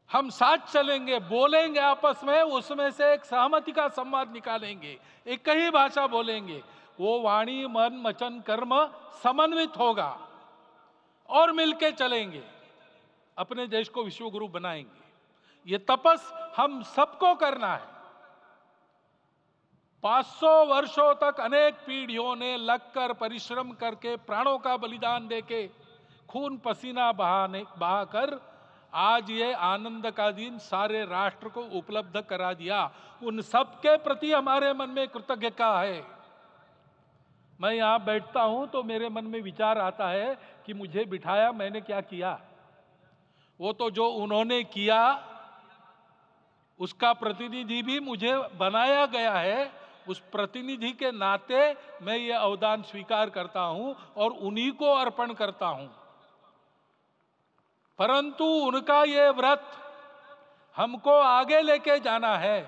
Speaker 5: हम साथ चलेंगे, बोलेंगे आपस में, उसमें से एक सहमति का संवाद निकालेंगे, एक ही भाषा बोलेंगे, वो वाणी मन वचन कर्म समन्वित होगा और मिलके चलेंगे, अपने देश को विश्वगुरु बनाएंगे। ये तपस हम सबको करना है। 500 वर्षों तक अनेक पीढ़ियों ने लगकर परिश्रम करके, प्राणों का बलिदान देके, खून पसीना बहाकर आज ये आनंद का दिन सारे राष्ट्र को उपलब्ध करा दिया। उन सब के प्रति हमारे मन में कृतज्ञता है। मैं यहां बैठता हूं तो मेरे मन में विचार आता है कि मुझे बिठाया, मैंने क्या किया? वो तो जो उन्होंने किया उसका प्रतिनिधि भी मुझे बनाया गया है। उस प्रतिनिधि के नाते मैं ये अवदान स्वीकार करता हूं और उन्हीं को अर्पण करता हूं। परंतु उनका ये व्रत हमको आगे लेके जाना है।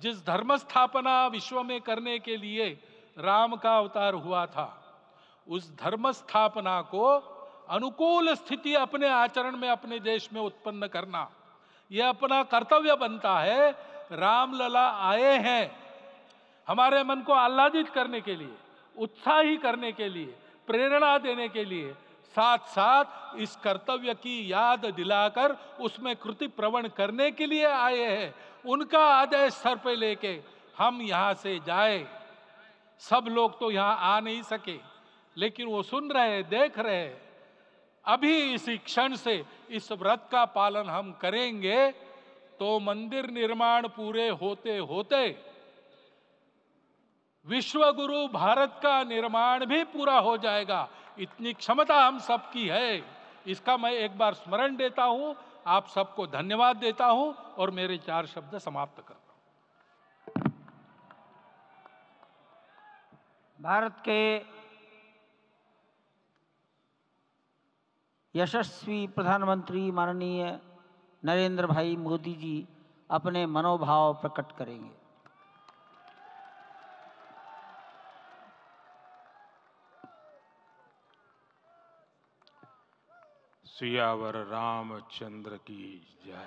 Speaker 5: जिस धर्म स्थापना विश्व में करने के लिए राम का अवतार हुआ था, उस धर्म स्थापना को अनुकूल स्थिति अपने आचरण में, अपने देश में उत्पन्न करना, यह अपना कर्तव्य बनता है। रामलला आए हैं हमारे मन को आह्लादित करने के लिए, उत्साही करने के लिए, प्रेरणा देने के लिए, साथ साथ इस कर्तव्य की याद दिलाकर उसमें कृति प्रवण करने के लिए आए हैं। उनका आदेश सर पे लेके हम यहां से जाए। सब लोग तो यहां आ नहीं सके, लेकिन वो सुन रहे, देख रहे। अभी इसी क्षण से इस व्रत का पालन हम करेंगे तो मंदिर निर्माण पूरे होते होते विश्वगुरु भारत का निर्माण भी पूरा हो जाएगा। इतनी क्षमता हम सबकी है। इसका मैं एक बार स्मरण देता हूं, आप सबको धन्यवाद देता हूं और मेरे 4 शब्द समाप्त करता हूं।
Speaker 1: भारत के यशस्वी प्रधानमंत्री माननीय नरेंद्र भाई मोदी जी अपने मनोभाव प्रकट करेंगे।
Speaker 6: सियावर रामचंद्र की जय।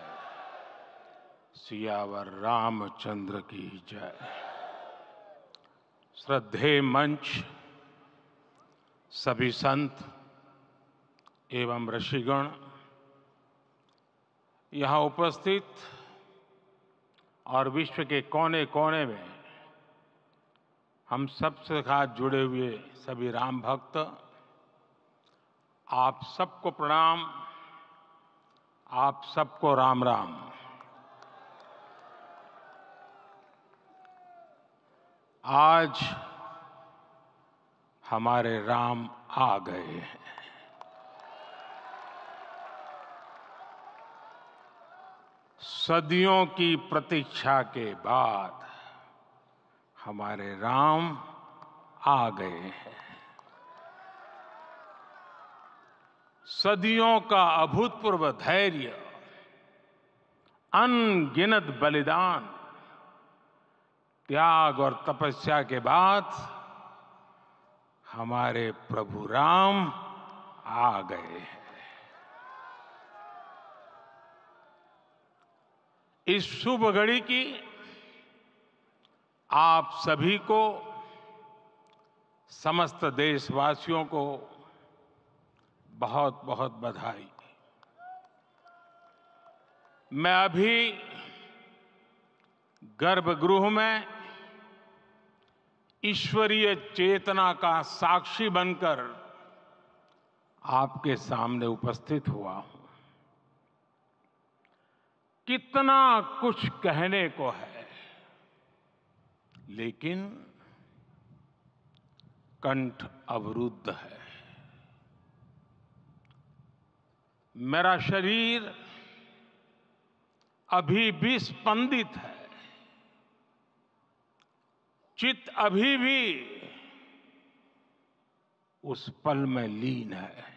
Speaker 6: सियावर रामचंद्र की जय। श्रद्धेय मंच, सभी संत एवं ऋषिगण, यहाँ उपस्थित और विश्व के कोने कोने में हम सबसे साथ जुड़े हुए सभी राम भक्त, आप सबको प्रणाम, आप सबको राम राम। आज हमारे राम आ गए हैं। सदियों की प्रतीक्षा के बाद हमारे राम आ गए हैं। सदियों का अभूतपूर्व धैर्य, अनगिनत बलिदान, त्याग और तपस्या के बाद हमारे प्रभु राम आ गए हैं। इस शुभ घड़ी की आप सभी को, समस्त देशवासियों को बहुत बहुत बधाई। मैं अभी गर्भगृह में ईश्वरीय चेतना का साक्षी बनकर आपके सामने उपस्थित हुआ हूं। कितना कुछ कहने को है, लेकिन कंठ अवरुद्ध है। मेरा शरीर अभी भी स्पंदित है, चित्त अभी भी उस पल में लीन है।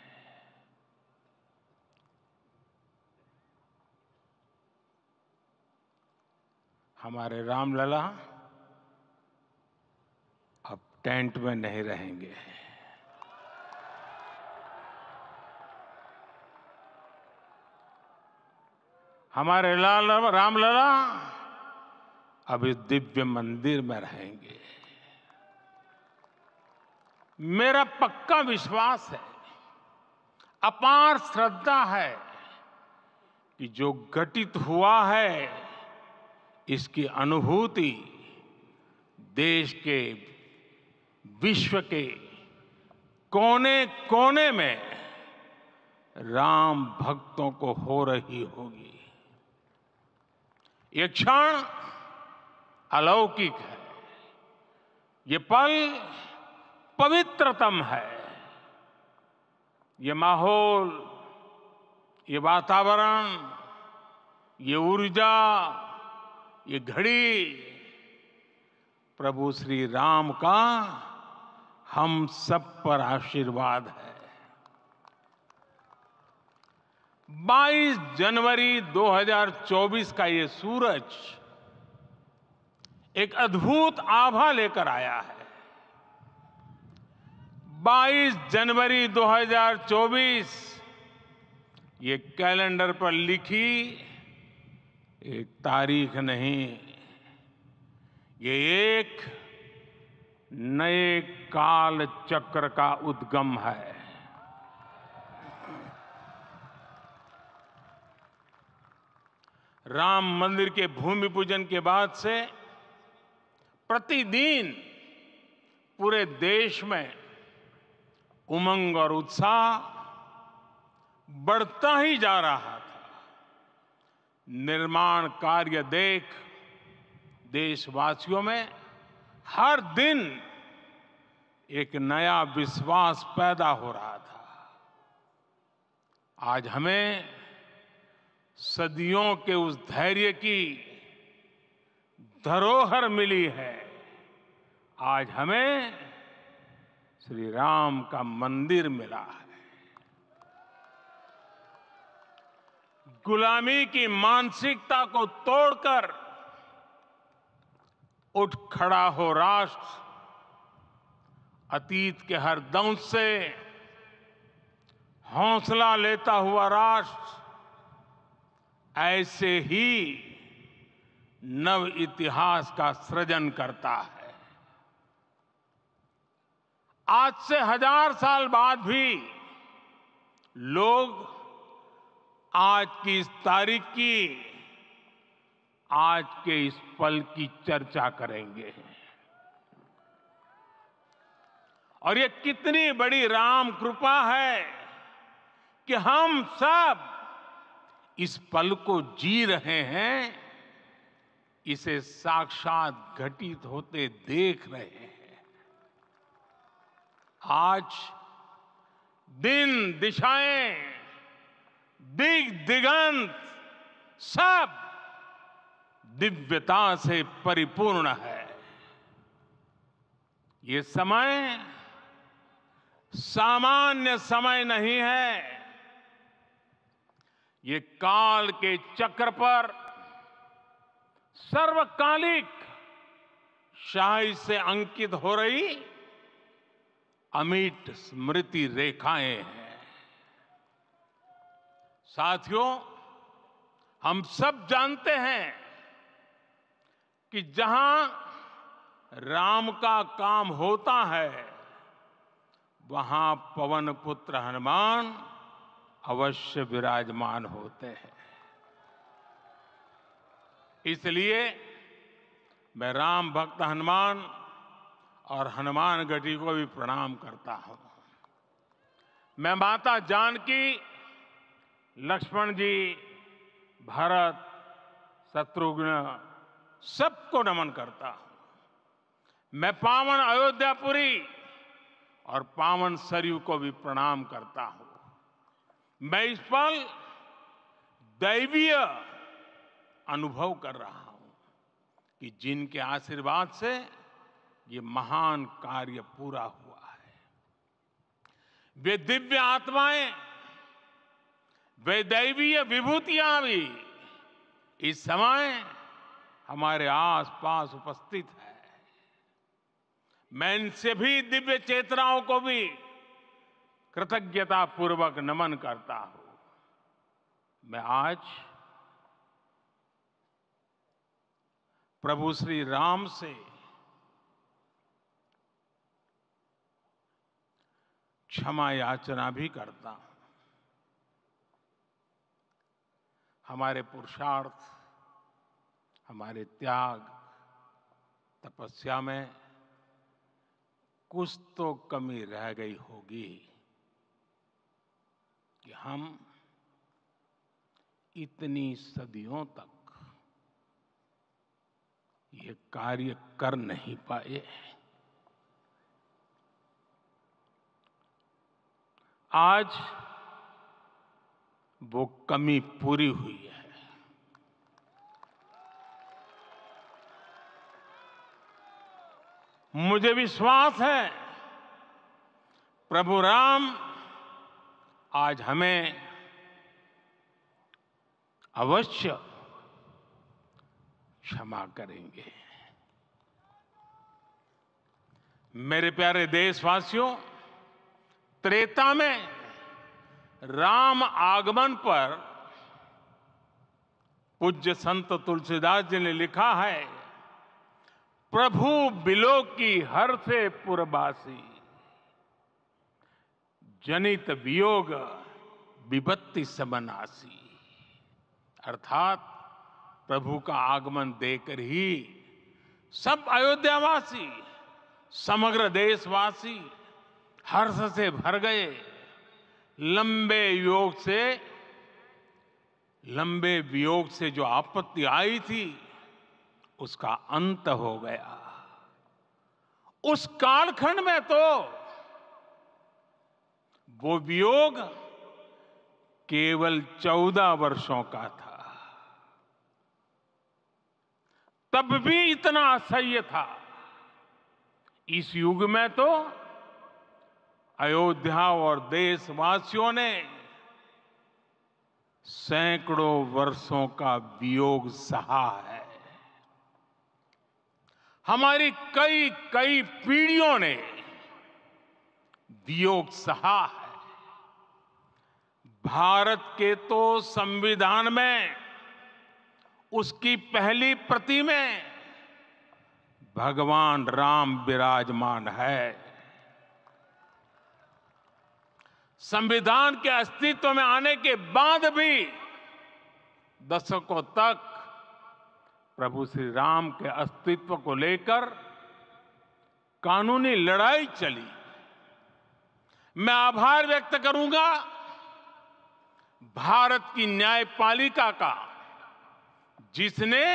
Speaker 6: हमारे रामलला अब टेंट में नहीं रहेंगे। हमारे रामलला अब इस दिव्य मंदिर में रहेंगे। मेरा पक्का विश्वास है, अपार श्रद्धा है कि जो घटित हुआ है इसकी अनुभूति देश के, विश्व के कोने कोने में राम भक्तों को हो रही होगी। ये क्षण अलौकिक है, ये पल पवित्रतम है। ये माहौल, ये वातावरण, ये ऊर्जा, ये घड़ी प्रभु श्री राम का हम सब पर आशीर्वाद है। 22 जनवरी 2024 का ये सूरज एक अद्भुत आभा लेकर आया है। 22 जनवरी 2024 ये कैलेंडर पर लिखी एक तारीख नहीं, ये एक नए काल चक्र का उद्गम है। राम मंदिर के भूमि पूजन के बाद से प्रतिदिन पूरे देश में उमंग और उत्साह, बढ़ता ही जा रहा था। निर्माण कार्य देख देशवासियों में हर दिन एक नया विश्वास पैदा हो रहा था। आज हमें सदियों के उस धैर्य की धरोहर मिली है। आज हमें श्री राम का मंदिर मिला है। गुलामी की मानसिकता को तोड़कर उठ खड़ा हो राष्ट्र। अतीत के हर दंश से हौसला लेता हुआ राष्ट्र ऐसे ही नव इतिहास का सृजन करता है। आज से 1000 साल बाद भी लोग आज की इस तारीख की, आज के इस पल की चर्चा करेंगे। और ये कितनी बड़ी राम कृपा है कि हम सब इस पल को जी रहे हैं, इसे साक्षात घटित होते देख रहे हैं। आज दिन दिशाएं, दिग दिगंत सब दिव्यता से परिपूर्ण है। ये समय सामान्य समय नहीं है। ये काल के चक्र पर सर्वकालिक शाही से अंकित हो रही अमिट स्मृति रेखाएं हैं। साथियों, हम सब जानते हैं कि जहां राम का काम होता है, वहां पवन पुत्र हनुमान अवश्य विराजमान होते हैं। इसलिए मैं राम भक्त हनुमान और हनुमान गढ़ी को भी प्रणाम करता हूं। मैं माता जानकी, लक्ष्मण जी, भरत, शत्रुघ्न सबको नमन करता हूं। मैं पावन अयोध्यापुरी और पावन सरयू को भी प्रणाम करता हूं। मैं इस पल दैवीय अनुभव कर रहा हूं कि जिनके आशीर्वाद से ये महान कार्य पूरा हुआ है। वे दिव्य आत्माएं, वे दैवीय विभूतियां भी इस समय हमारे आसपास उपस्थित है। मैं इन सभी दिव्य चेतनाओं को भी कृतज्ञता पूर्वक नमन करता हूं। मैं आज प्रभु श्री राम से क्षमा याचना भी करता हूं। हमारे पुरुषार्थ, हमारे त्याग, तपस्या में कुछ तो कमी रह गई होगी कि हम इतनी सदियों तक ये कार्य कर नहीं पाए। आज वो कमी पूरी हुई है। मुझे विश्वास है प्रभु राम आज हमें अवश्य क्षमा करेंगे। मेरे प्यारे देशवासियों, त्रेता में राम आगमन पर पूज्य संत तुलसीदास जी ने लिखा है, प्रभु बिलोकी हर से पुरबासी, जनित वियोग विपत्ति समनासी। अर्थात प्रभु का आगमन देकर ही सब अयोध्यावासी, समग्र देशवासी हर्ष से भर गए। लंबे वियोग से जो आपत्ति आई थी उसका अंत हो गया। उस कालखंड में तो वो वियोग केवल 14 वर्षों का था, तब भी इतना असह्य था। इस युग में तो अयोध्या और देशवासियों ने सैकड़ों वर्षों का वियोग सहा है। हमारी कई कई पीढ़ियों ने वियोग सहा है। भारत के तो संविधान में उसकी पहली प्रति में भगवान राम विराजमान है। संविधान के अस्तित्व में आने के बाद भी दशकों तक प्रभु श्री राम के अस्तित्व को लेकर कानूनी लड़ाई चली। मैं आभार व्यक्त करूंगा भारत की न्यायपालिका का, जिसने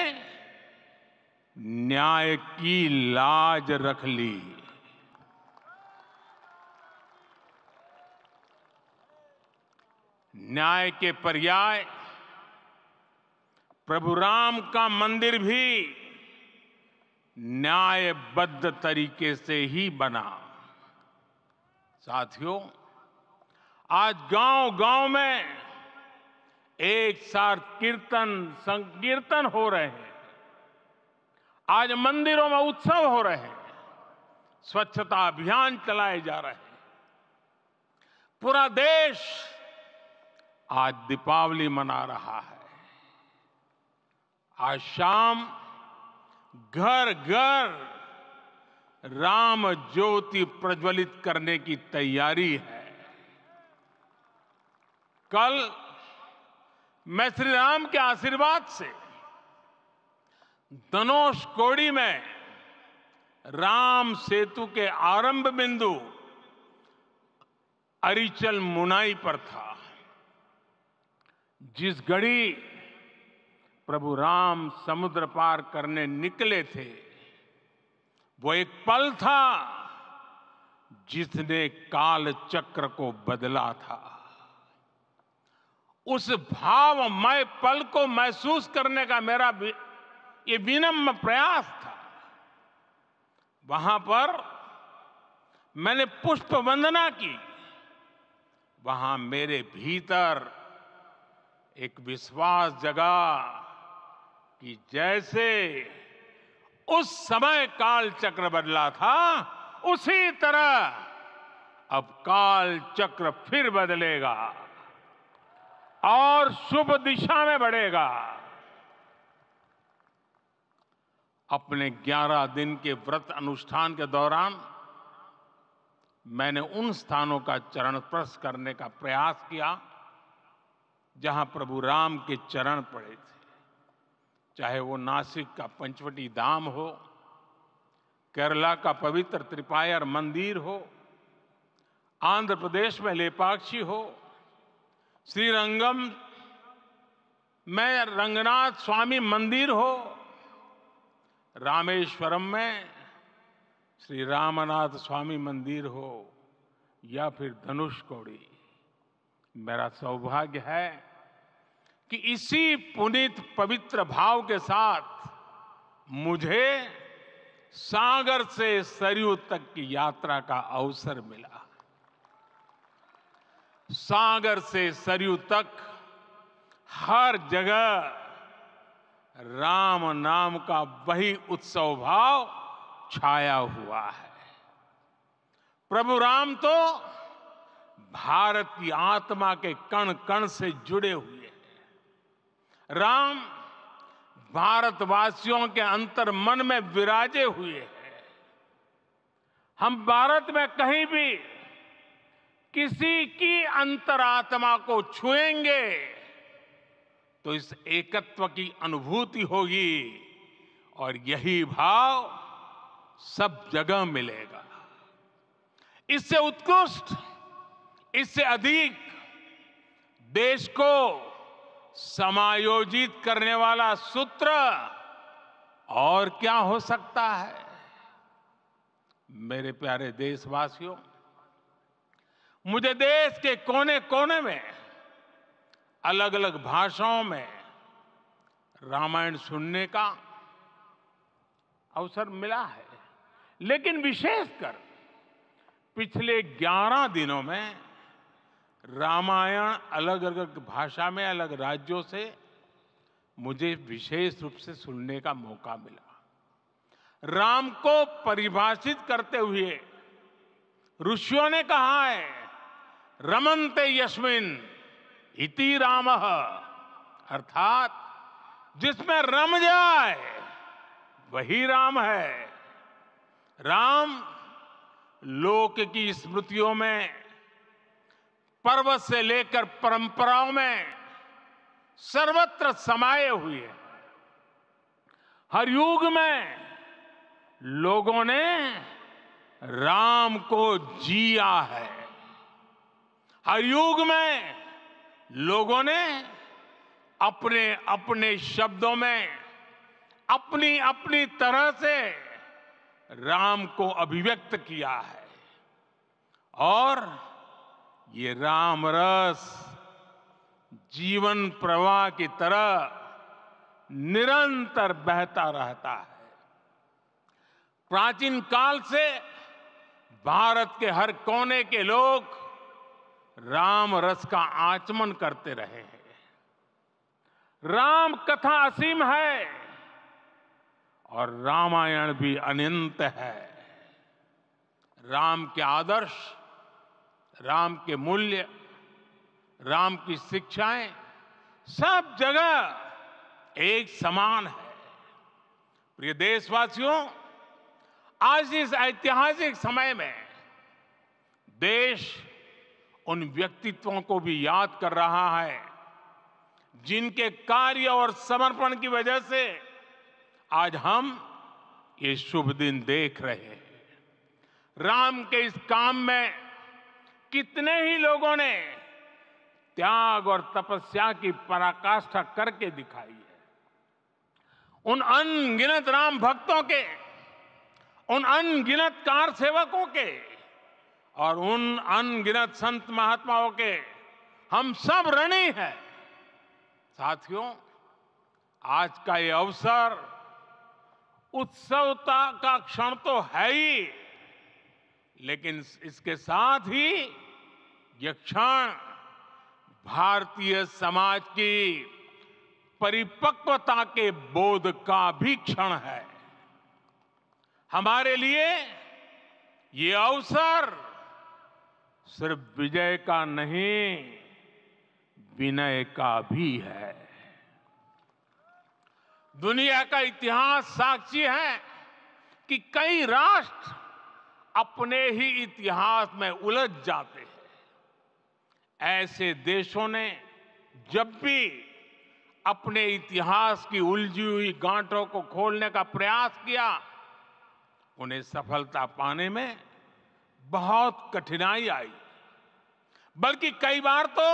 Speaker 6: न्याय की लाज रख ली। न्याय के पर्याय प्रभु राम का मंदिर भी न्यायबद्ध तरीके से ही बना। साथियों, आज गांव-गांव में एक साथ कीर्तन संकीर्तन हो रहे हैं। आज मंदिरों में उत्सव हो रहे हैं, स्वच्छता अभियान चलाए जा रहे हैं। पूरा देश आज दीपावली मना रहा है। आज शाम घर घर राम ज्योति प्रज्वलित करने की तैयारी है। कल मैं श्री राम के आशीर्वाद से धनुषकोडी में राम सेतु के आरंभ बिंदु अरिचल मुनाई पर था। जिस घड़ी प्रभु राम समुद्र पार करने निकले थे, वो एक पल था जिसने काल चक्र को बदला था। उस भावमय पल को महसूस करने का मेरा ये विनम्र प्रयास था। वहां पर मैंने पुष्प वंदना की। वहां मेरे भीतर एक विश्वास जगा कि जैसे उस समय काल चक्र बदला था, उसी तरह अब काल चक्र फिर बदलेगा और शुभ दिशा में बढ़ेगा। अपने 11 दिन के व्रत अनुष्ठान के दौरान मैंने उन स्थानों का चरण स्पर्श करने का प्रयास किया जहां प्रभु राम के चरण पड़े थे। चाहे वो नासिक का पंचवटी धाम हो, केरला का पवित्र त्रिपायर मंदिर हो, आंध्र प्रदेश में लेपाक्षी हो, श्रीरंगम में रंगनाथ स्वामी मंदिर हो, रामेश्वरम में श्री रामनाथ स्वामी मंदिर हो, या फिर धनुषकोडी। मेरा सौभाग्य है कि इसी पुनीत पवित्र भाव के साथ मुझे सागर से सरयू तक की यात्रा का अवसर मिला। सागर से सरयू तक हर जगह राम नाम का वही उत्सव भाव छाया हुआ है। प्रभु राम तो भारत की आत्मा के कण कण से जुड़े हुए हैं। राम भारतवासियों के अंतर मन में विराजे हुए हैं। हम भारत में कहीं भी किसी की अंतरात्मा को छुएंगे तो इस एकत्व की अनुभूति होगी, और यही भाव सब जगह मिलेगा। इससे उत्कृष्ट, इससे अधिक देश को समायोजित करने वाला सूत्र और क्या हो सकता है। मेरे प्यारे देशवासियों, मुझे देश के कोने कोने में अलग अलग भाषाओं में रामायण सुनने का अवसर मिला है, लेकिन विशेषकर पिछले 11 दिनों में रामायण अलग अलग भाषा में अलग राज्यों से मुझे विशेष रूप से सुनने का मौका मिला। राम को परिभाषित करते हुए ऋषियों ने कहा है, रमन्ते यस्मिन् इति रामः, अर्थात जिसमें रम जाए वही राम है। राम लोक की स्मृतियों में, पर्वत से लेकर परंपराओं में सर्वत्र समाये हुए हैं। हर युग में लोगों ने राम को जिया है। हर युग में लोगों ने अपने अपने शब्दों में अपनी अपनी तरह से राम को अभिव्यक्त किया है, और ये राम रस जीवन प्रवाह की तरह निरंतर बहता रहता है। प्राचीन काल से भारत के हर कोने के लोग राम रस का आचमन करते रहे हैं। राम कथा असीम है और रामायण भी अनंत है। राम के आदर्श, राम के मूल्य, राम की शिक्षाएं सब जगह एक समान है। प्रिय देशवासियों, आज इस ऐतिहासिक समय में देश उन व्यक्तित्वों को भी याद कर रहा है जिनके कार्य और समर्पण की वजह से आज हम ये शुभ दिन देख रहे हैं। राम के इस काम में कितने ही लोगों ने त्याग और तपस्या की पराकाष्ठा करके दिखाई है। उन अनगिनत राम भक्तों के, उन अनगिनत कार सेवकों के और उन अनगिनत संत महात्माओं के हम सब ऋणी हैं। साथियों, आज का ये अवसर उत्सवता का क्षण तो है ही, लेकिन इसके साथ ही यह क्षण भारतीय समाज की परिपक्वता के बोध का भी क्षण है। हमारे लिए ये अवसर सिर्फ विजय का नहीं, विनय का भी है। दुनिया का इतिहास साक्षी है कि कई राष्ट्र अपने ही इतिहास में उलझ जाते हैं। ऐसे देशों ने जब भी अपने इतिहास की उलझी हुई गांठों को खोलने का प्रयास किया, उन्हें सफलता पाने में बहुत कठिनाई आई, बल्कि कई बार तो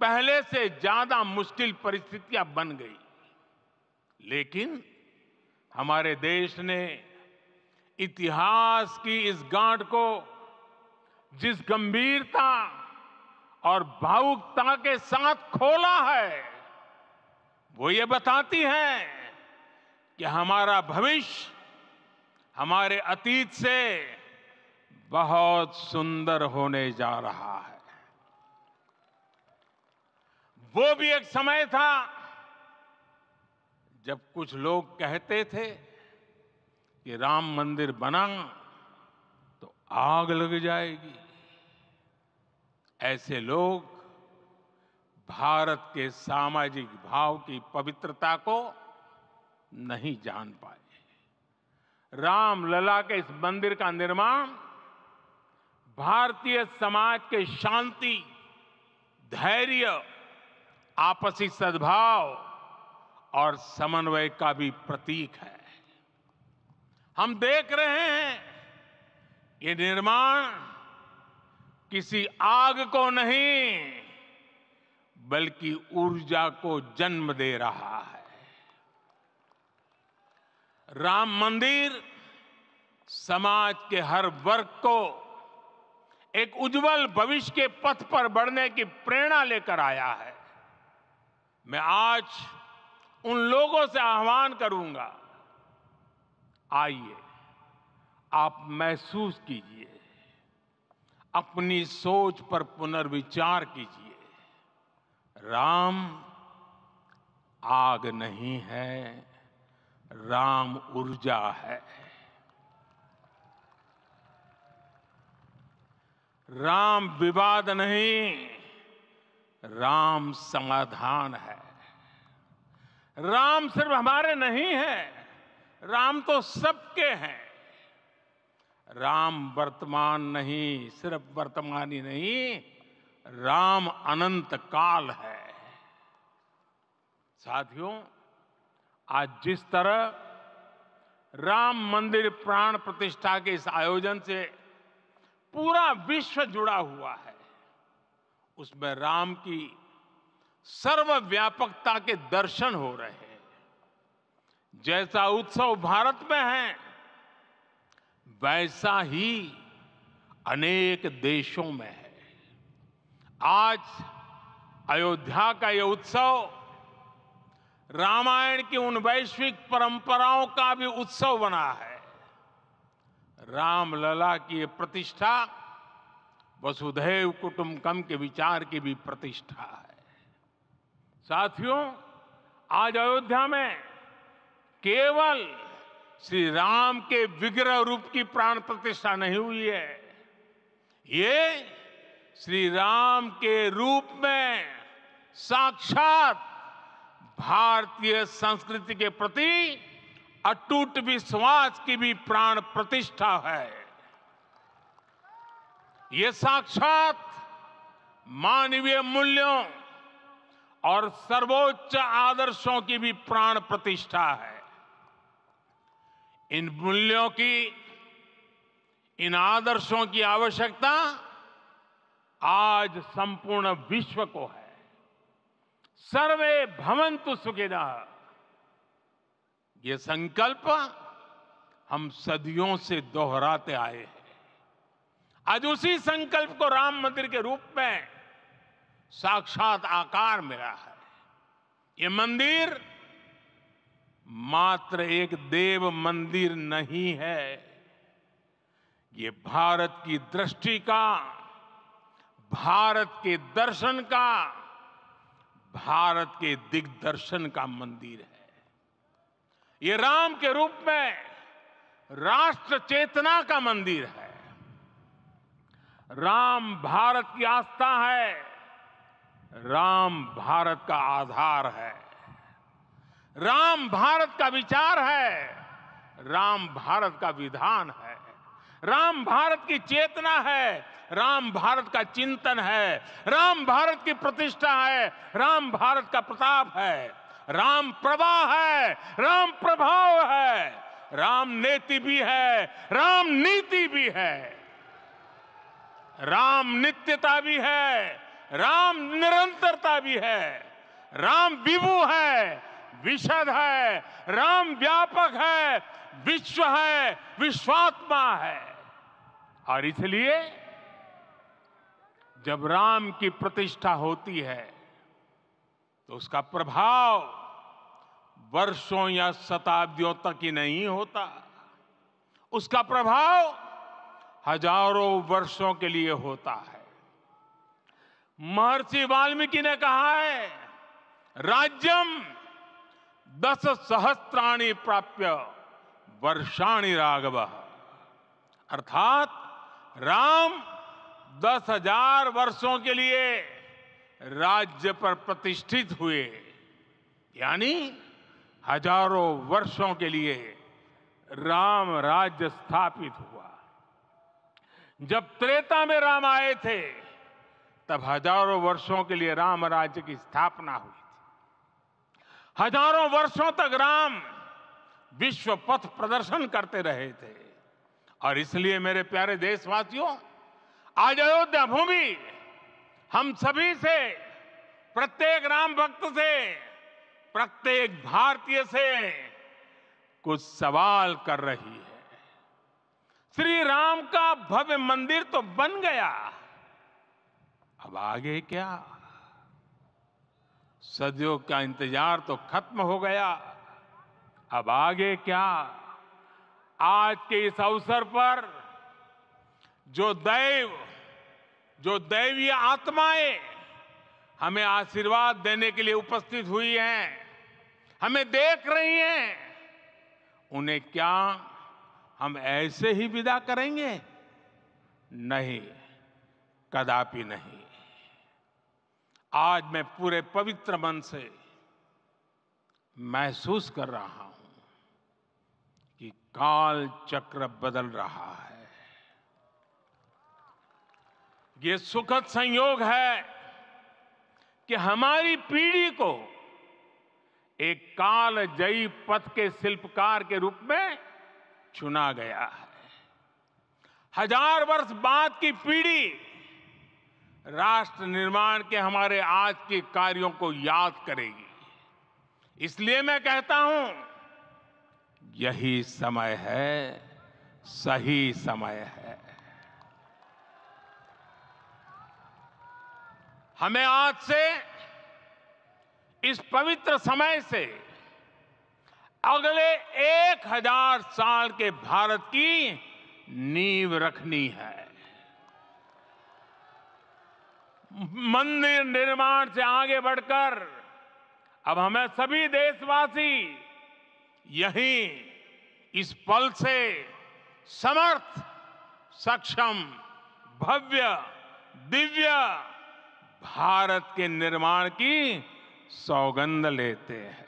Speaker 6: पहले से ज्यादा मुश्किल परिस्थितियां बन गई। लेकिन हमारे देश ने इतिहास की इस गांठ को जिस गंभीरता और भावुकता के साथ खोला है, वो ये बताती है कि हमारा भविष्य हमारे अतीत से बहुत सुंदर होने जा रहा है। वो भी एक समय था जब कुछ लोग कहते थे कि राम मंदिर बना तो आग लग जाएगी। ऐसे लोग भारत के सामाजिक भाव की पवित्रता को नहीं जान पाए। रामलला के इस मंदिर का निर्माण भारतीय समाज के शांति, धैर्य, आपसी सद्भाव और समन्वय का भी प्रतीक है। हम देख रहे हैं ये निर्माण किसी आग को नहीं, बल्कि ऊर्जा को जन्म दे रहा है। राम मंदिर समाज के हर वर्ग को एक उज्जवल भविष्य के पथ पर बढ़ने की प्रेरणा लेकर आया है। मैं आज उन लोगों से आह्वान करूंगा, आइए आप महसूस कीजिए, अपनी सोच पर पुनर्विचार कीजिए। राम आग नहीं है, राम ऊर्जा है। राम विवाद नहीं, राम समाधान है। राम सिर्फ हमारे नहीं है, राम तो सबके हैं। राम वर्तमान नहीं, सिर्फ वर्तमान ही नहीं, राम अनंत काल है। साथियों, आज जिस तरह राम मंदिर प्राण प्रतिष्ठा के इस आयोजन से पूरा विश्व जुड़ा हुआ है, उसमें राम की सर्वव्यापकता के दर्शन हो रहे हैं। जैसा उत्सव भारत में है, वैसा ही अनेक देशों में है। आज अयोध्या का यह उत्सव रामायण की उन वैश्विक परंपराओं का भी उत्सव बना है। रामलला की ये प्रतिष्ठा वसुधैव कुटुंबकम के विचार की भी प्रतिष्ठा है। साथियों, आज अयोध्या में केवल श्री राम के विग्रह रूप की प्राण प्रतिष्ठा नहीं हुई है, ये श्री राम के रूप में साक्षात भारतीय संस्कृति के प्रति अटूट विश्वास की भी प्राण प्रतिष्ठा है। ये साक्षात मानवीय मूल्यों और सर्वोच्च आदर्शों की भी प्राण प्रतिष्ठा है। इन मूल्यों की, इन आदर्शों की आवश्यकता आज संपूर्ण विश्व को है। सर्वे भवन्तु सुखिनः, ये संकल्प हम सदियों से दोहराते आए हैं। आज उसी संकल्प को राम मंदिर के रूप में साक्षात आकार मिला है। ये मंदिर मात्र एक देव मंदिर नहीं है, ये भारत की दृष्टि का, भारत के दर्शन का, भारत के दिग्दर्शन का मंदिर है। ये राम के रूप में राष्ट्र चेतना का मंदिर है। राम भारत की आस्था है, राम भारत का आधार है, राम भारत का विचार है, राम भारत का विधान है, राम भारत की चेतना है, राम भारत का चिंतन है, राम भारत की प्रतिष्ठा है, राम भारत का प्रताप है, राम प्रवाह है, राम प्रभाव है, राम नेति भी है, राम नीति भी है, राम नित्यता भी है, राम निरंतरता भी है, राम विभु है, विशद है, राम व्यापक है, विश्व है, विश्वात्मा है। और इसलिए जब राम की प्रतिष्ठा होती है तो उसका प्रभाव वर्षों या शताब्दियों तक ही नहीं होता, उसका प्रभाव हजारों वर्षों के लिए होता है। महर्षि वाल्मीकि ने कहा है, राज्यम 10 सहस्त्राणि प्राप्य वर्षाणि राघव, अर्थात राम 10,000 वर्षों के लिए राज्य पर प्रतिष्ठित हुए, यानी हजारों वर्षों के लिए राम राज्य स्थापित हुआ। जब त्रेता में राम आए थे तब हजारों वर्षों के लिए राम राज्य की स्थापना हुई थी। हजारों वर्षों तक राम विश्व पथ प्रदर्शन करते रहे थे। और इसलिए मेरे प्यारे देशवासियों, आज अयोध्या भूमि हम सभी से प्रत्येक राम भक्त से, प्रत्येक भारतीय से कुछ सवाल कर रही है। श्री राम का भव्य मंदिर तो बन गया, अब आगे क्या? सदियों का इंतजार तो खत्म हो गया, अब आगे क्या? आज के इस अवसर पर जो दैवीय आत्माएं हमें आशीर्वाद देने के लिए उपस्थित हुई हैं, हमें देख रही हैं, उन्हें क्या हम ऐसे ही विदा करेंगे? नहीं, कदापि नहीं। आज मैं पूरे पवित्र मन से महसूस कर रहा हूं कि काल चक्र बदल रहा है। ये सुखद संयोग है कि हमारी पीढ़ी को एक कालजयी पथ के शिल्पकार के रूप में चुना गया है। 1000 वर्ष बाद की पीढ़ी राष्ट्र निर्माण के हमारे आज के कार्यों को याद करेगी। इसलिए मैं कहता हूं, यही समय है, सही समय है। हमें आज से, इस पवित्र समय से अगले 1000 साल के भारत की नींव रखनी है। मंदिर निर्माण से आगे बढ़कर अब हमें सभी देशवासी यहीं इस पल से समर्थ, सक्षम, भव्य, दिव्य भारत के निर्माण की सौगंध लेते हैं।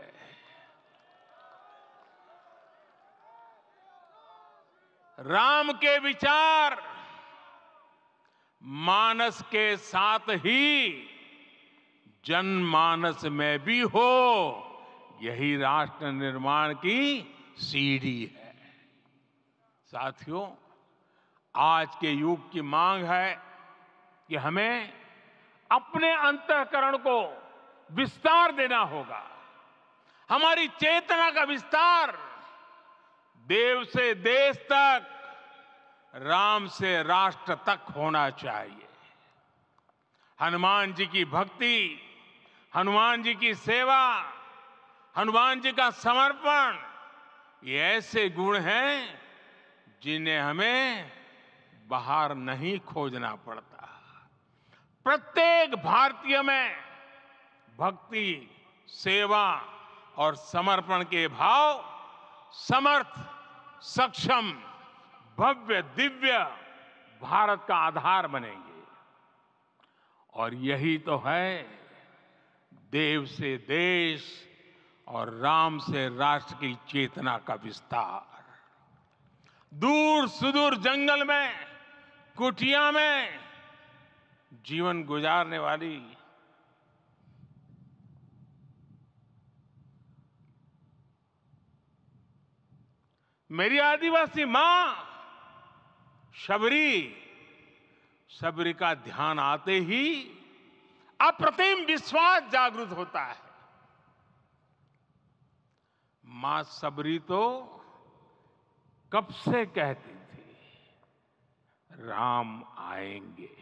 Speaker 6: राम के विचार मानस के साथ ही जनमानस में भी हो, यही राष्ट्र निर्माण की सीढ़ी है। साथियों, आज के युग की मांग है कि हमें अपने अंतःकरण को विस्तार देना होगा। हमारी चेतना का विस्तार देव से देश तक, राम से राष्ट्र तक होना चाहिए। हनुमान जी की भक्ति, हनुमान जी की सेवा, हनुमान जी का समर्पण, ये ऐसे गुण हैं जिन्हें हमें बाहर नहीं खोजना पड़ता। प्रत्येक भारतीय में भक्ति, सेवा और समर्पण के भाव समर्थ, सक्षम, भव्य, दिव्य भारत का आधार बनेंगे। और यही तो है देव से देश और राम से राष्ट्र की चेतना का विस्तार। दूर सुदूर जंगल में, कुटिया में जीवन गुजारने वाली मेरी आदिवासी मां शबरी का ध्यान आते ही अप्रतिम विश्वास जागृत होता है। मां शबरी तो कब से कहती थी, राम आएंगे।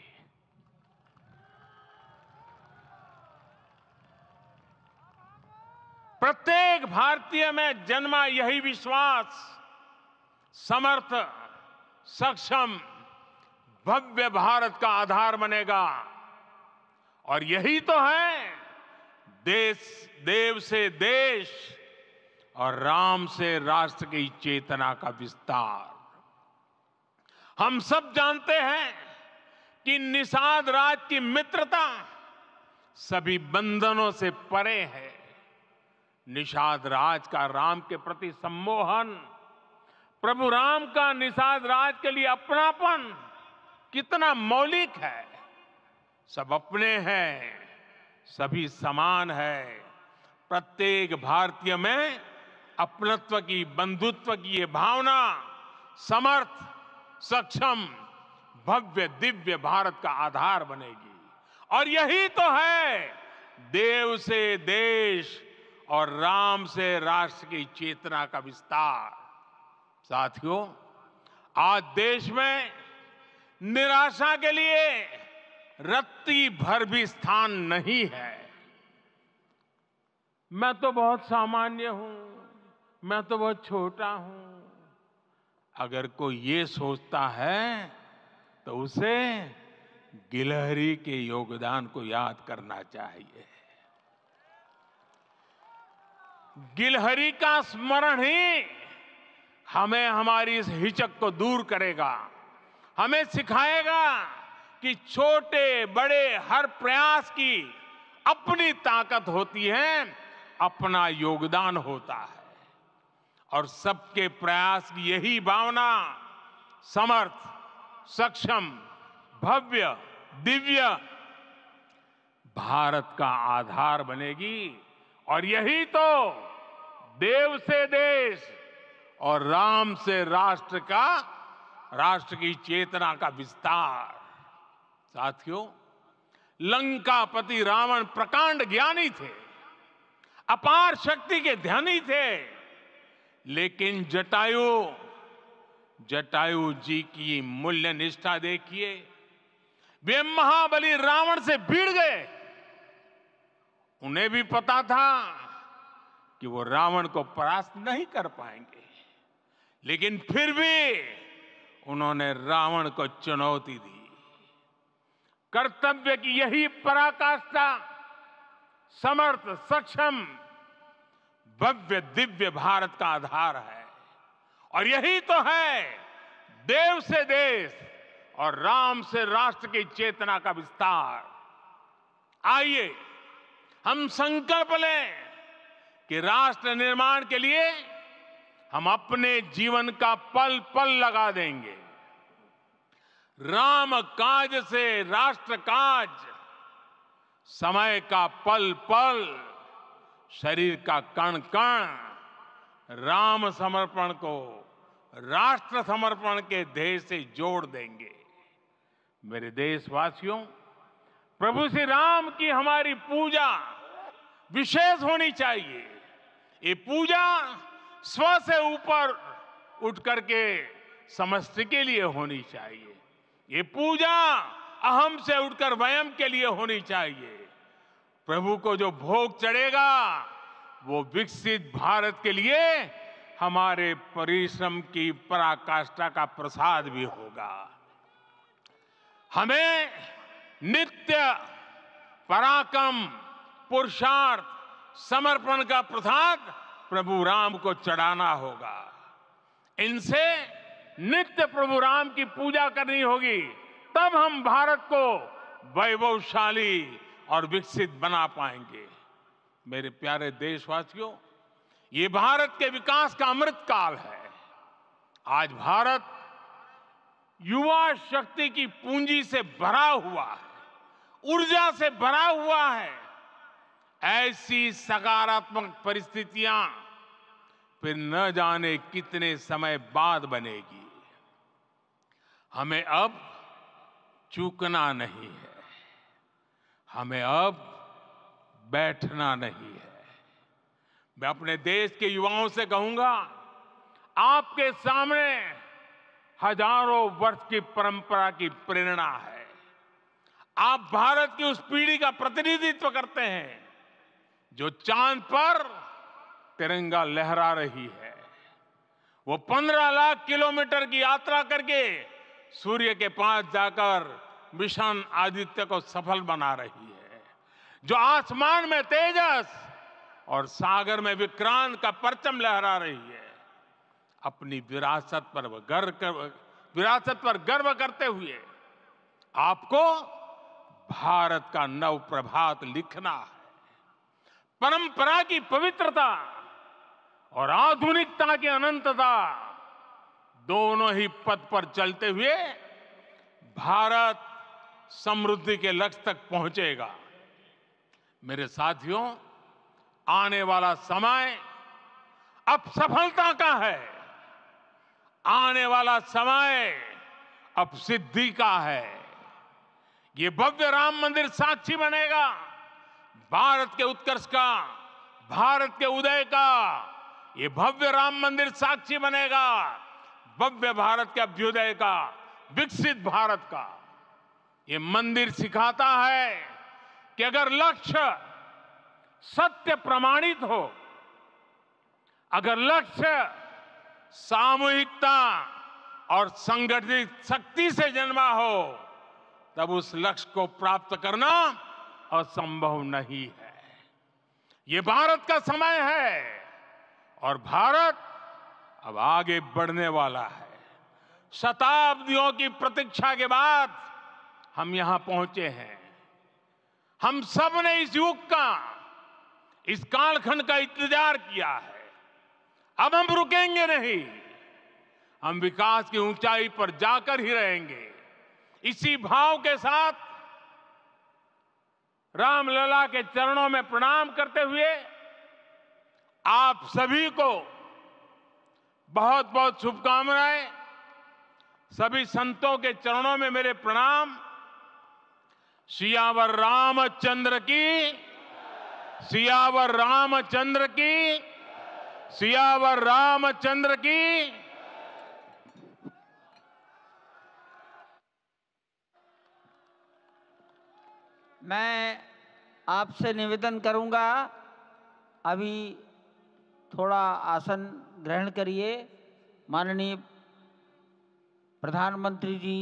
Speaker 6: प्रत्येक भारतीय में जन्मा यही विश्वास समर्थ, सक्षम, भव्य भारत का आधार बनेगा। और यही तो है देव से देश और राम से राष्ट्र की चेतना का विस्तार। हम सब जानते हैं कि निषाद राज की मित्रता सभी बंधनों से परे है। निषाद राज का राम के प्रति सम्मोहन, प्रभु राम का निषाद राज के लिए अपनापन कितना मौलिक है। सब अपने हैं, सभी समान है। प्रत्येक भारतीय में अपनत्व की, बंधुत्व की ये भावना समर्थ, सक्षम, भव्य, दिव्य भारत का आधार बनेगी। और यही तो है देव से देश और राम से राष्ट्र की चेतना का विस्तार। साथियों, आज देश में निराशा के लिए रत्ती भर भी स्थान नहीं है। मैं तो बहुत सामान्य हूं, मैं तो बहुत छोटा हूं। अगर कोई ये सोचता है तो उसे गिलहरी के योगदान को याद करना चाहिए। गिलहरी का स्मरण ही हमें हमारी इस हिचक को दूर करेगा, हमें सिखाएगा कि छोटे बड़े हर प्रयास की अपनी ताकत होती है, अपना योगदान होता है। और सबके प्रयास की यही भावना समर्थ, सक्षम, भव्य, दिव्य भारत का आधार बनेगी। और यही तो देव से देश और राम से राष्ट्र की चेतना का विस्तार। साथियों, लंकापति रावण प्रकांड ज्ञानी थे, अपार शक्ति के धनी थे, लेकिन जटायु जी की मूल्य निष्ठा देखिए। वे महाबली रावण से भिड़ गए। उन्हें भी पता था कि वो रावण को परास्त नहीं कर पाएंगे, लेकिन फिर भी उन्होंने रावण को चुनौती दी। कर्तव्य की यही पराकाष्ठा समर्थ, सक्षम, भव्य, दिव्य भारत का आधार है। और यही तो है देव से देश और राम से राष्ट्र की चेतना का विस्तार। आइए हम संकल्प लें कि राष्ट्र निर्माण के लिए हम अपने जीवन का पल पल लगा देंगे। राम काज से राष्ट्र काज, समय का पल पल, शरीर का कण कण राम समर्पण को राष्ट्र समर्पण के ध्येय से जोड़ देंगे। मेरे देशवासियों, प्रभु श्री राम की हमारी पूजा विशेष होनी चाहिए। ये पूजा स्व से ऊपर उठ करके समष्टि के लिए होनी चाहिए। ये पूजा अहम से उठकर वयम के लिए होनी चाहिए। प्रभु को जो भोग चढ़ेगा वो विकसित भारत के लिए हमारे परिश्रम की पराकाष्ठा का प्रसाद भी होगा। हमें नित्य पराक्रम, पुरुषार्थ, समर्पण का प्रसाद प्रभु राम को चढ़ाना होगा। इनसे नित्य प्रभु राम की पूजा करनी होगी, तब हम भारत को वैभवशाली और विकसित बना पाएंगे। मेरे प्यारे देशवासियों, ये भारत के विकास का अमृत काल है। आज भारत युवा शक्ति की पूंजी से भरा हुआ है, ऊर्जा से भरा हुआ है। ऐसी सकारात्मक परिस्थितियां फिर न जाने कितने समय बाद बनेगी। हमें अब चूकना नहीं है, हमें अब बैठना नहीं है। मैं अपने देश के युवाओं से कहूंगा, आपके सामने हजारों वर्ष की परंपरा की प्रेरणा है। आप भारत की उस पीढ़ी का प्रतिनिधित्व करते हैं जो चांद पर तिरंगा लहरा रही है। वो 15 लाख किलोमीटर की यात्रा करके सूर्य के पास जाकर मिशन आदित्य को सफल बना रही है। जो आसमान में तेजस और सागर में विक्रांत का परचम लहरा रही है। अपनी विरासत पर गर्व करते हुए आपको भारत का नव प्रभात लिखना है। परंपरा की पवित्रता और आधुनिकता की अनंतता दोनों ही पथ पर चलते हुए भारत समृद्धि के लक्ष्य तक पहुंचेगा। मेरे साथियों, आने वाला समय अब सफलता का है। आने वाला समय अब सिद्धि का है। ये भव्य राम मंदिर साक्षी बनेगा भारत के उत्कर्ष का, भारत के उदय का ये भव्य राम मंदिर साक्षी बनेगा, भव्य भारत के अभ्युदय का, विकसित भारत का। ये मंदिर सिखाता है कि अगर लक्ष्य सत्य प्रमाणित हो, अगर लक्ष्य सामूहिकता और संगठित शक्ति से जन्मा हो, तब उस लक्ष्य को प्राप्त करना असंभव नहीं है। ये भारत का समय है और भारत अब आगे बढ़ने वाला है। शताब्दियों की प्रतीक्षा के बाद हम यहां पहुंचे हैं। हम सब ने इस युग का, इस कालखंड का इंतजार किया है। अब हम रुकेंगे नहीं, हम विकास की ऊंचाई पर जाकर ही रहेंगे। इसी भाव के साथ रामलला के चरणों में प्रणाम करते हुए आप सभी को बहुत बहुत शुभकामनाएं। सभी संतों के चरणों में मेरे प्रणाम। सियावर रामचंद्र की, सियावर रामचंद्र की, सियावर रामचंद्र की।
Speaker 1: मैं आपसे निवेदन करूंगा, अभी थोड़ा आसन ग्रहण करिए। माननीय प्रधानमंत्री जी